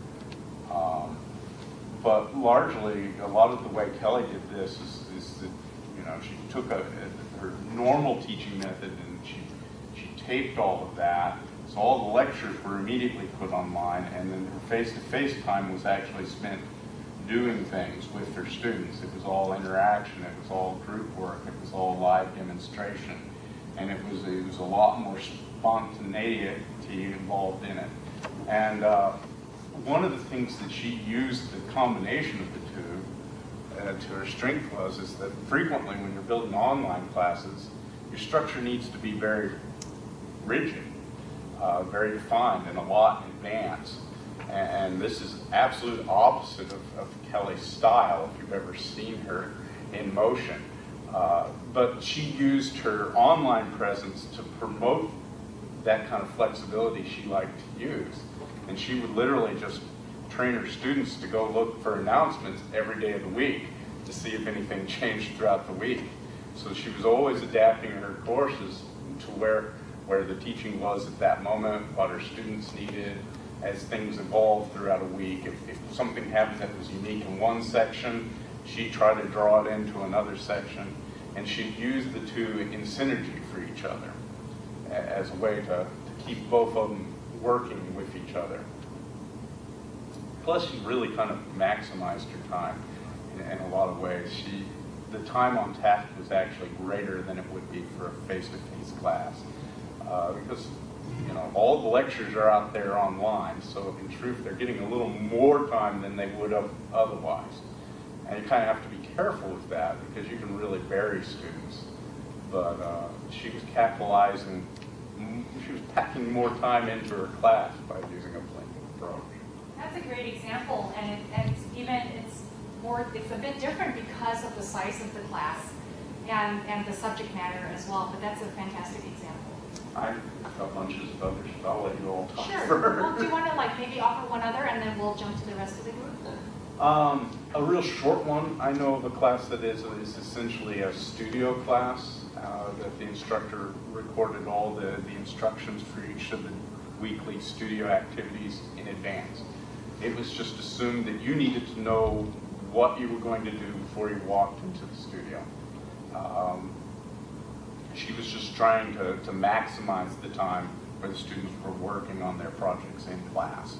But largely, a lot of the way Kelly did this is that, you know, she took her normal teaching method and she taped all of that. So all the lectures were immediately put online, and then her face-to-face time was actually spent doing things with her students. It was all interaction, it was all group work, it was all live demonstration, and it was a lot more spontaneity involved in it. And one of the things that she used, the combination of the two, to her strength is that frequently when you're building online classes, your structure needs to be very rigid. Very defined and a lot in advance. And this is absolute opposite of Kelly's style, if you've ever seen her in motion. But she used her online presence to promote that kind of flexibility she liked to use. And she would literally just train her students to go look for announcements every day of the week to see if anything changed throughout the week. So she was always adapting her courses to where the teaching was at that moment, what her students needed, as things evolved throughout a week. If something happened that was unique in one section, she tried to draw it into another section. and she'd use the two in synergy for each other as a way to keep both of them working with each other. Plus, she really kind of maximized her time in a lot of ways. The time on task was actually greater than it would be for a face-to-face class because all the lectures are out there online, so in truth they're getting a little more time than they would have otherwise. And you kind of have to be careful with that because you can really bury students. But she was capitalizing, she was packing more time into her class by using a blended approach. That's a great example, and it's a bit different because of the size of the class and the subject matter as well, but that's a fantastic example. I've got bunches of others, but I'll let you all talk Sure. first. Well, do you want to maybe offer one other, and then we'll jump to the rest of the group? A real short one, I know of a class that is essentially a studio class, that the instructor recorded all the instructions for each of the weekly studio activities in advance. It was just assumed that you needed to know what you were going to do before you walked into the studio. She was just trying to maximize the time where the students were working on their projects in class,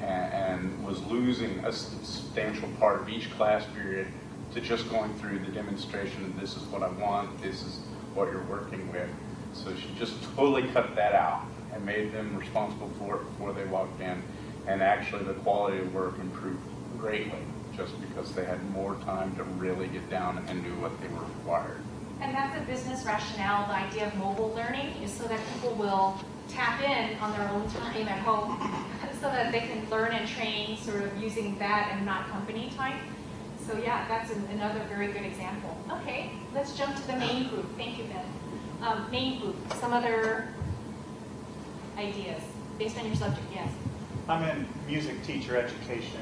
and was losing a substantial part of each class period to just going through the demonstration of this is what I want, this is what you're working with. So she just totally cut that out and made them responsible for it before they walked in, and actually the quality of work improved greatly just because they had more time to really get down and do what they were required. And that's a business rationale. The idea of mobile learning is so that people will tap in on their own time at home so that they can learn and train sort of using that and not company time. So yeah, that's another very good example. Okay, let's jump to the main group. Thank you, Ben. Main group, some other ideas based on your subject, yes. I'm in music teacher education,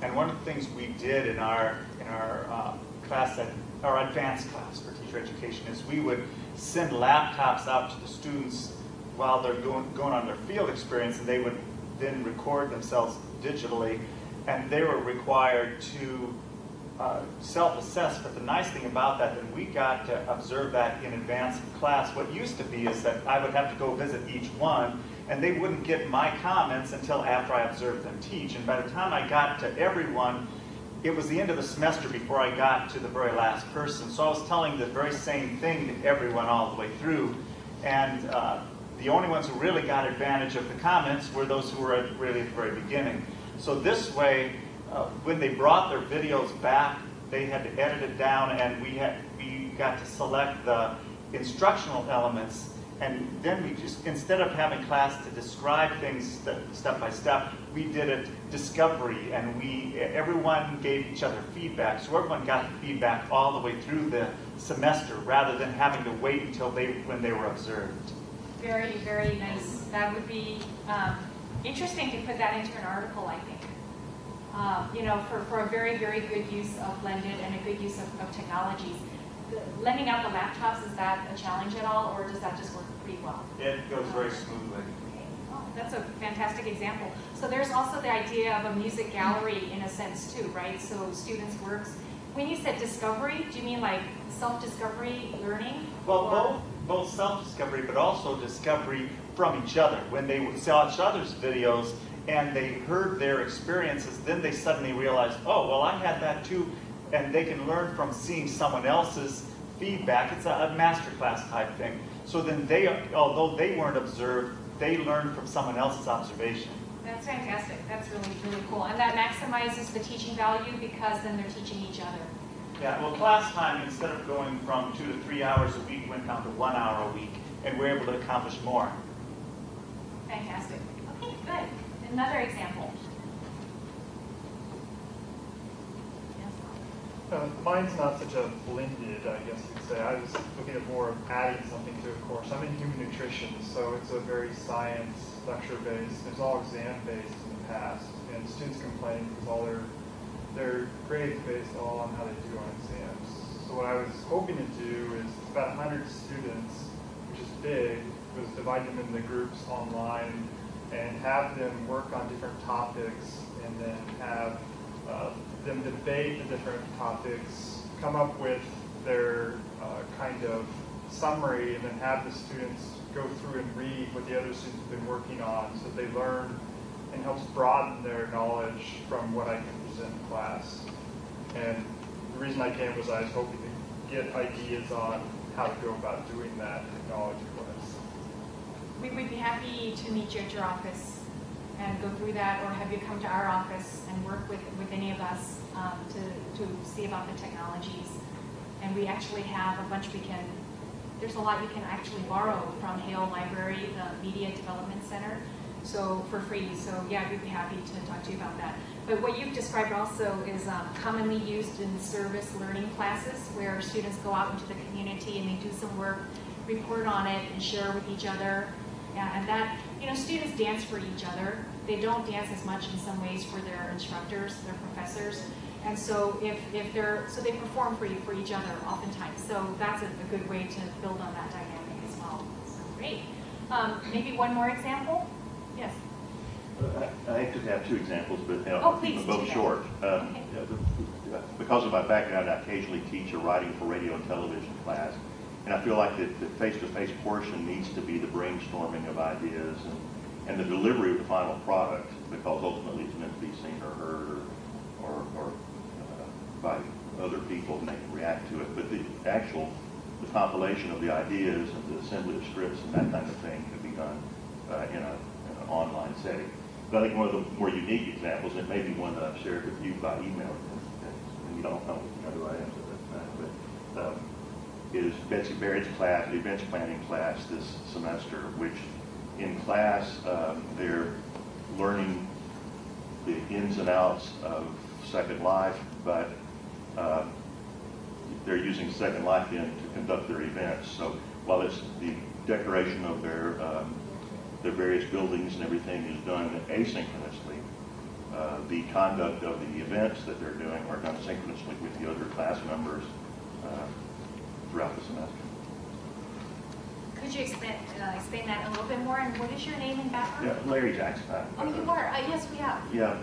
and one of the things we did in our class, our advanced class for teacher education, is we would send laptops out to the students while they're going on their field experience, and they would then record themselves digitally, and they were required to self-assess. But the nice thing about that, that we got to observe that in advance of class. What used to be is that I would have to go visit each one, and they wouldn't get my comments until after I observed them teach. And by the time I got to everyone, it was the end of the semester before I got to the very last person. So I was telling the very same thing to everyone all the way through. And the only ones who really got advantage of the comments were those who were really at the very beginning. So this way, when they brought their videos back, they had to edit it down, and we got to select the instructional elements. And then we just, instead of having class to describe things step by step, we did it discovery, and everyone gave each other feedback. So everyone got the feedback all the way through the semester, rather than having to wait until when they were observed. Very, very nice. That would be interesting to put that into an article, I think. For a very, very good use of blended and a good use of technologies. Lending out the laptops, is that a challenge at all, or does that just work pretty well? It goes very smoothly. Okay. Oh, that's a fantastic example. So there's also the idea of a music gallery in a sense too, right? So students' works. When you said discovery, do you mean like self-discovery learning? Well, both self-discovery, but also discovery from each other. When they saw each other's videos and they heard their experiences, then they suddenly realized, oh, well, I had that too. And they can learn from seeing someone else's feedback. It's a masterclass type thing. So then although they weren't observed, they learned from someone else's observation. That's fantastic. That's really, really cool. And that maximizes the teaching value because then they're teaching each other. Yeah, well, class time, instead of going from 2 to 3 hours a week, went down to 1 hour a week, and we're able to accomplish more. Fantastic. Okay, good. Another example. Mine's not such a blended, I guess you'd say. I was looking at more of adding something to a course. I'm in human nutrition, so it's a very science lecture-based. It's all exam-based in the past, and students complain because all their grades based all on how they do on exams. So what I was hoping to do is about 100 students, which is big, was divide them into groups online and have them work on different topics, and then have them debate the different topics, come up with their kind of summary and then have the students go through and read what the other students have been working on so that they learn and helps broaden their knowledge from what I can present in class. And the reason I came was I was hoping to get ideas on how to go about doing that technology-wise. We would be happy to meet you at your office and go through that, or have you come to our office and work with any of us to see about the technologies. And we actually have a bunch there's a lot you can actually borrow from Hale Library, the Media Development Center, so for free. So yeah, we'd be happy to talk to you about that. But what you've described also is commonly used in service learning classes where students go out into the community and they do some work, report on it, and share with each other. And that, students dance for each other. They don't dance as much in some ways for their instructors, their professors. And so they perform for each other oftentimes. So that's a good way to build on that dynamic as well. So great. Maybe one more example? Yes. I actually have two examples, but please, both short. Okay. Because of my background, I occasionally teach a writing for radio and television class, and I feel like the face-to-face portion needs to be the brainstorming of ideas and the delivery of the final product, because ultimately it's meant to be seen or heard or by other people and they can react to it. But the compilation of the ideas and the assembly of scripts and that kind of thing can be done in an online setting. But I think one of the more unique examples, and it may be one that I've shared with you by email, and you don't know who I am, so that's fine, but is Betsy Barrett's class, the events planning class this semester, which in class they're learning the ins and outs of Second Life, but they're using Second Life then to conduct their events. So while it's the decoration of their various buildings and everything is done asynchronously, the conduct of the events that they're doing are done synchronously with the other class members throughout the semester. Could you explain that a little bit more? And what is your name and background? Yeah, Larry Jackson. Oh, you are? Yes, we have. Yeah.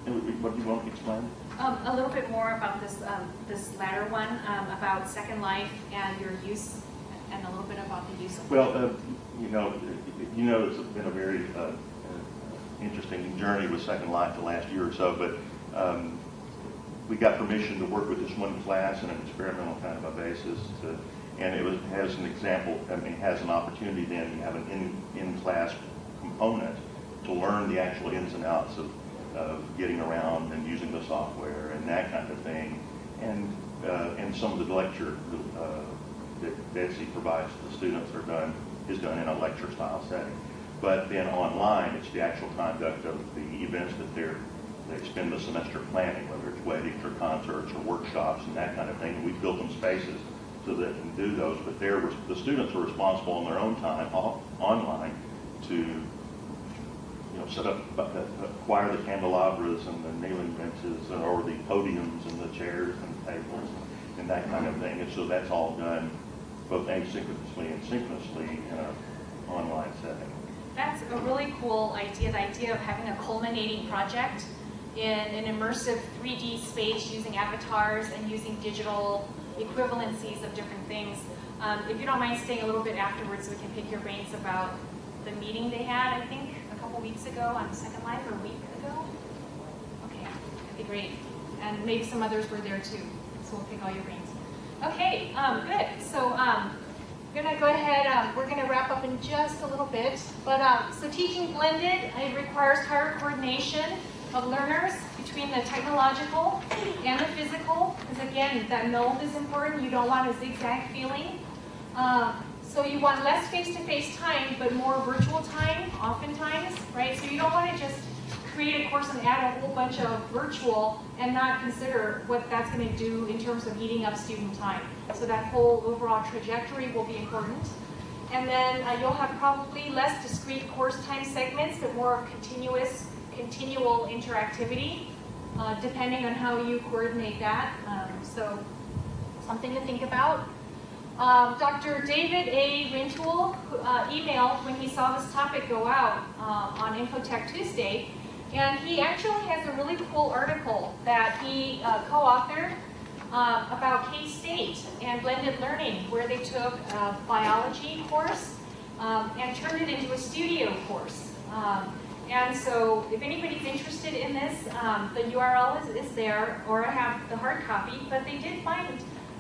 What do you want to explain? A little bit more about this latter one, about Second Life and your use, and a little bit about the use of. Well, it's been a very interesting journey with Second Life the last year or so, but we got permission to work with this one class on an experimental kind of a basis, and it has an example. Has an opportunity then to have an in-class component to learn the actual ins and outs of getting around and using the software and that kind of thing, and some of the lecture that Betsy provides to the students is done in a lecture style setting. But then online, it's the actual conduct of the events that they spend the semester planning, whether it's weddings or concerts or workshops and that kind of thing. And we've built them spaces so that they can do those, but the students are responsible on their own time online to set up, acquire the candelabras and the kneeling benches or the podiums and the chairs and tables and that kind of thing. And so that's all done both asynchronously and synchronously in an online setting. That's a really cool idea, the idea of having a culminating project in an immersive 3D space using avatars and using digital equivalencies of different things. If you don't mind staying a little bit afterwards, we can pick your brains about the meeting they had, I think, a couple weeks ago on Second Life, or a week ago. Okay, that'd be great. And maybe some others were there too, so we'll pick all your brains. Okay, good. So I'm gonna go ahead, we're gonna wrap up in just a little bit. But so teaching blended, it requires higher coordination of learners between the technological and the physical, because again, that meld is important. You don't want a zigzag feeling. So you want less face-to-face time, but more virtual time, oftentimes, right? So you don't want to just create a course and add a whole bunch of virtual and not consider what that's going to do in terms of eating up student time. So that whole overall trajectory will be important. And then you'll have probably less discrete course time segments, but more of continual interactivity, depending on how you coordinate that. So something to think about. Dr. David A. Rintoul emailed when he saw this topic go out on Infotech Tuesday, and he actually has a really cool article that he co-authored about K-State and blended learning, where they took a biology course and turned it into a studio course. And so if anybody's interested in this, the URL is there, or I have the hard copy, but they did find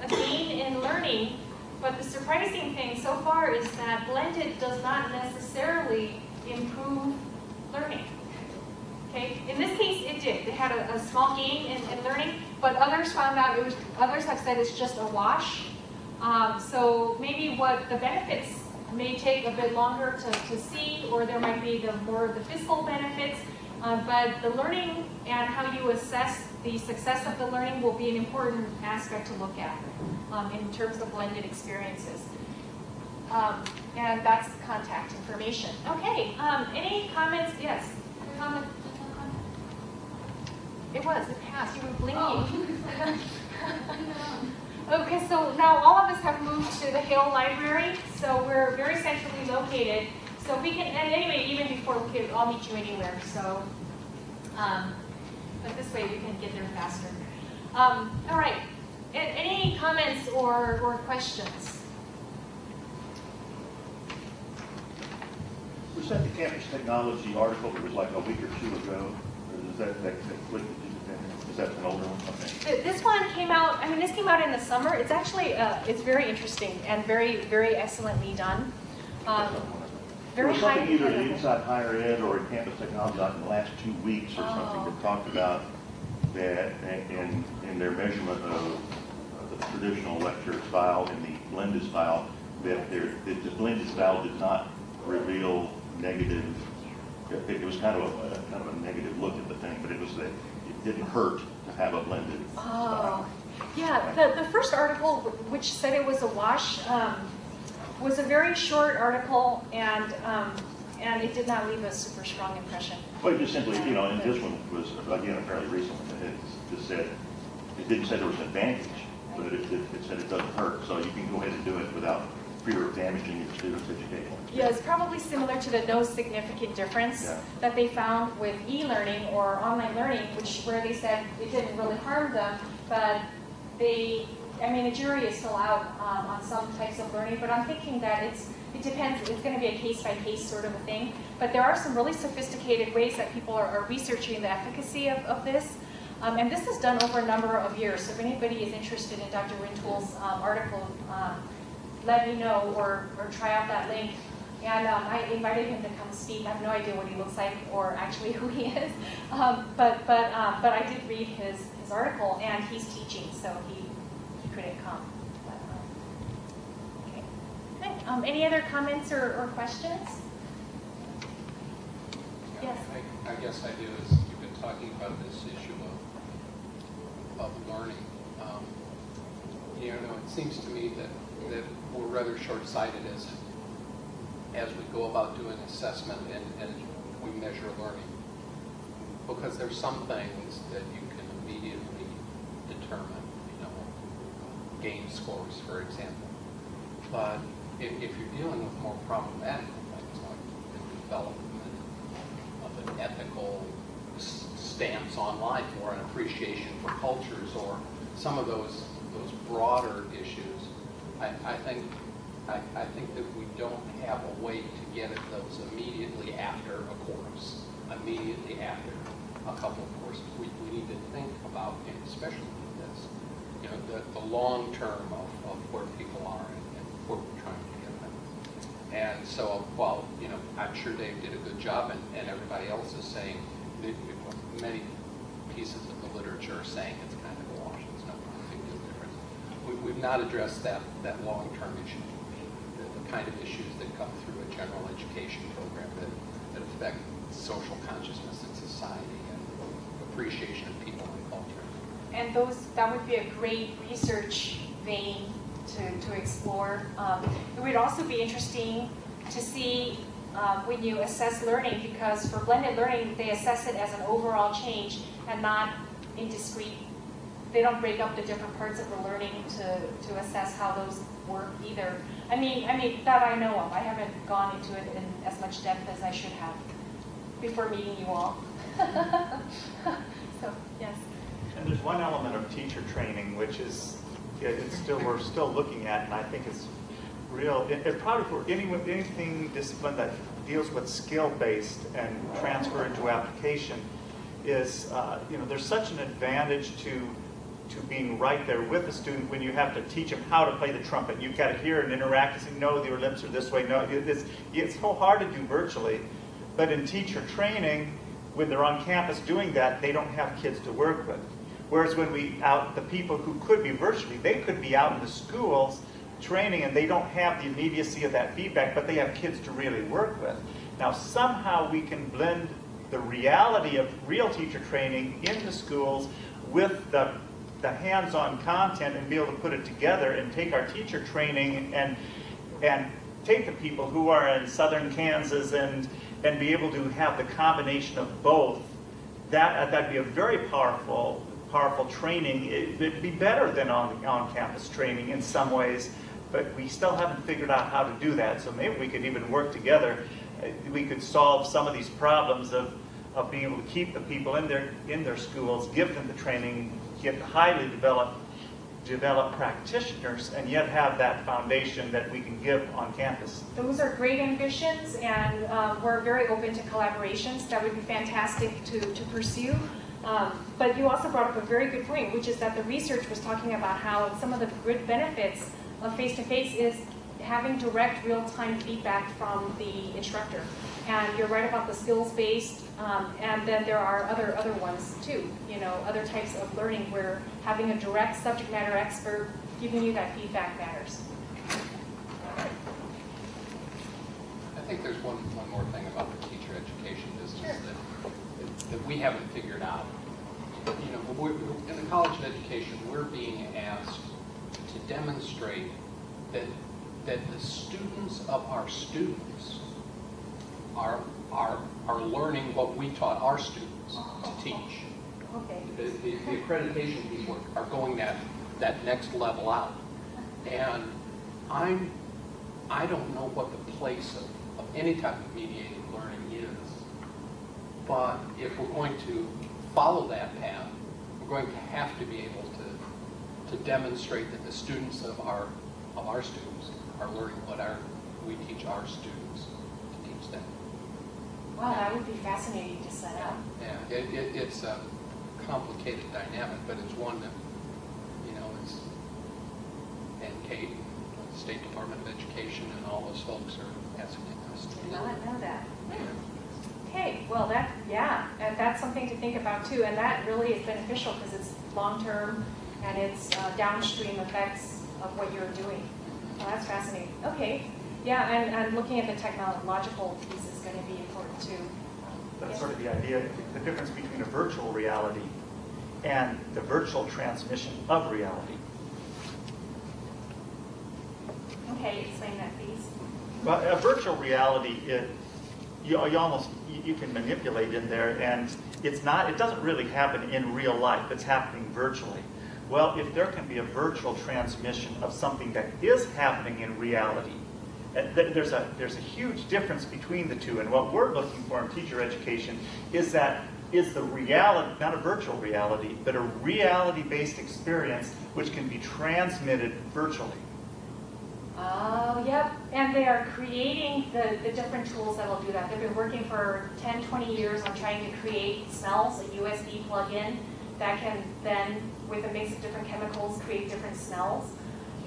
a gain in learning. But the surprising thing so far is that blended does not necessarily improve learning. Okay, in this case it did. They had a small gain in learning, but others found out others have said it's just a wash. So maybe what the benefits may take a bit longer to see, or there might be more of the fiscal benefits, but the learning and how you assess the success of the learning will be an important aspect to look at in terms of blended experiences. And that's contact information. Okay, any comments? Yes, comment. It passed, you were blinking. Oh. Okay, so now all of us have moved to the Hill Library, so we're very centrally located. So we can, and anyway, even before we could all meet you anywhere, so, but this way we can get there faster. All right, any comments or questions? Was that the campus technology article that was like a week or two ago? Or is that quick? Is that an older one? Okay. This one came out, I mean, this came out in the summer. It's actually, it's very interesting and very, very excellently done. Very there was something either inside higher ed or in campus technology like in the last 2 weeks or something that talked about that in their measurement of the traditional lecture style and the blended style, that the blended style did not reveal negative. It was kind of a negative look at the thing, but it was that it didn't hurt to have a blended style. Yeah, the first article, which said it was a wash, was a very short article, and it did not leave a super strong impression. Well, it just simply, and this one was, again, a fairly recent one. It just said, it didn't say there was an advantage, but it said it doesn't hurt. So you can go ahead and do it without fear of damaging your students' education. Yeah, it's probably similar to the no significant difference that they found with e-learning or online learning, where they said it didn't really harm them, but the jury is still out on some types of learning, but I'm thinking that it depends. It's going to be a case-by-case sort of a thing, but there are some really sophisticated ways that people are researching the efficacy of this, and this is done over a number of years. So if anybody is interested in Dr. Rintoul's article, let me know or try out that link. And I invited him to come speak. I have no idea what he looks like or actually who he is, but I did read his article, and he's teaching, so he couldn't come. But, okay. Any other comments or questions? Yes. I guess I do. Is you've been talking about this issue of learning. It seems to me that we're rather short-sighted as we go about doing assessment and we measure learning, because there's some things that you can immediately determine, game scores, for example. But if you're dealing with more problematic things like the development of an ethical stance online or an appreciation for cultures or some of those broader issues, I think that we don't have a way to get at those immediately after a course, immediately after a couple of courses. We need to think about, especially this, the long term of where people are and where we're trying to get them. And so, while I'm sure Dave did a good job, and everybody else is saying, many pieces of the literature are saying it's kind of a wash. It's not a big deal difference. We've not addressed that long-term issue, the kind of issues that come through a general education program that affect social consciousness in society and appreciation of people and culture. And that would be a great research vein to explore. It would also be interesting to see when you assess learning, because for blended learning, they assess it as an overall change and not in discrete. They don't break up the different parts of the learning to assess how those work either. I mean that I know of. I haven't gone into it in as much depth as I should have before meeting you all. So yes. And there's one element of teacher training which is we're still looking at, and I think it's real. It probably for anything discipline that deals with skill-based and transfer into application is there's such an advantage to being right there with the student when you have to teach them how to play the trumpet. You've got to hear and interact and say, no, your lips are this way. No, it's so hard to do virtually. But in teacher training, when they're on campus doing that, they don't have kids to work with. Whereas when the people who could be virtually, they could be out in the schools training and they don't have the immediacy of that feedback, but they have kids to really work with. Now somehow we can blend the reality of real teacher training in the schools with the hands-on content and be able to put it together and take our teacher training and take the people who are in southern Kansas and be able to have the combination of both. That'd be a very powerful training. It'd be better than on-campus training in some ways, but we still haven't figured out how to do that. So maybe we could even work together. We could solve some of these problems of being able to keep the people in their schools, give them the training, get highly developed practitioners, and yet have that foundation that we can give on campus. Those are great ambitions, and we're very open to collaborations. That would be fantastic to pursue. But you also brought up a very good point, which is that the research was talking about how some of the good benefits of face-to-face is having direct real-time feedback from the instructor. And you're right about the skills-based, and then there are other ones too, other types of learning where having a direct subject matter expert giving you that feedback matters. I think there's one more thing about the teacher education business that we haven't figured out. In the college of education, we're being asked to demonstrate that the students of our students are learning what we taught our students to teach. Okay. The accreditation people are going that next level out. And I don't know what the place of any type of mediated learning is. But if we're going to follow that path, we're going to have to be able to demonstrate that the students of our students are learning what we teach our students to teach them. Wow, that would be fascinating to set up. Yeah, it's a complicated dynamic, but it's one that, and Kate, the State Department of Education, and all those folks are asking us to do. Did not know that. Okay, well and that's something to think about too, and that really is beneficial because it's long-term and it's downstream effects of what you're doing. Well, that's fascinating. Okay, yeah, and looking at the technological piece is going to be important too. That's sort of the idea, the difference between a virtual reality and the virtual transmission of reality. Okay, explain that, please. Well, a virtual reality, you can manipulate in there, and it doesn't really happen in real life. It's happening virtually. Well, if there can be a virtual transmission of something that is happening in reality, there's a huge difference between the two. And what we're looking for in teacher education is the reality, not a virtual reality, but a reality-based experience which can be transmitted virtually. Oh, yep. And they are creating the different tools that will do that. They've been working for 10, 20 years on trying to create smells, a USB plug-in that can then, with a mix of different chemicals, create different smells.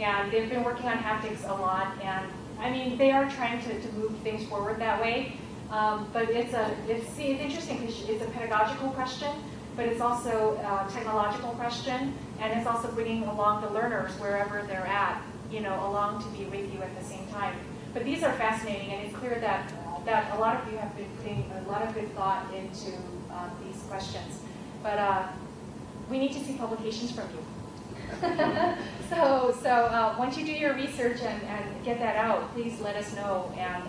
And they've been working on haptics a lot. And I mean, they are trying to move things forward that way. But it's interesting because it's a pedagogical question, but it's also a technological question, and it's also bringing along the learners wherever they're at, along to be with you at the same time. But these are fascinating, and it's clear that a lot of you have been putting a lot of good thought into these questions. But we need to see publications from you. So once you do your research and get that out, please let us know. And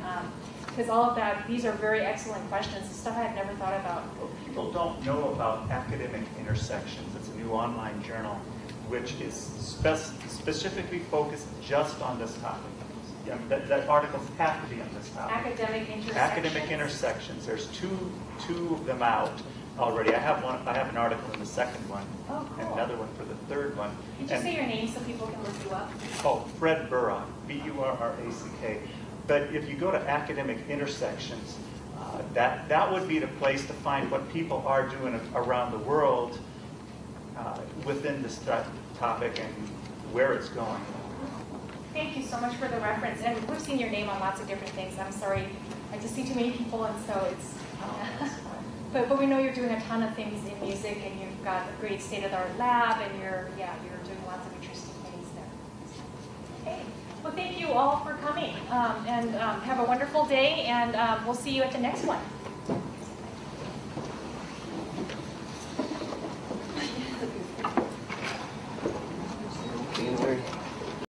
because all of that, these are very excellent questions, stuff I had never thought about. Well, people don't know about Academic Intersections. It's a new online journal which is specifically focused just on this topic. Yeah, that articles have to be on this topic. Academic Intersections. Academic Intersections. There's two of them out. already. I have an article in the second one, Oh, and cool. another one for the third one. Could you And- say your name so people can look you up? Oh, Fred Burrock, B-U-R-R-A-C-K. But if you go to Academic Intersections, that would be the place to find what people are doing around the world within this topic and where it's going. Thank you so much for the reference. And we've seen your name on lots of different things. I'm sorry, I just see too many people, and so it's. But we know you're doing a ton of things in music, and you've got a great state-of-the-art lab, and you're doing lots of interesting things there. Okay. Well, thank you all for coming, and have a wonderful day, and we'll see you at the next one.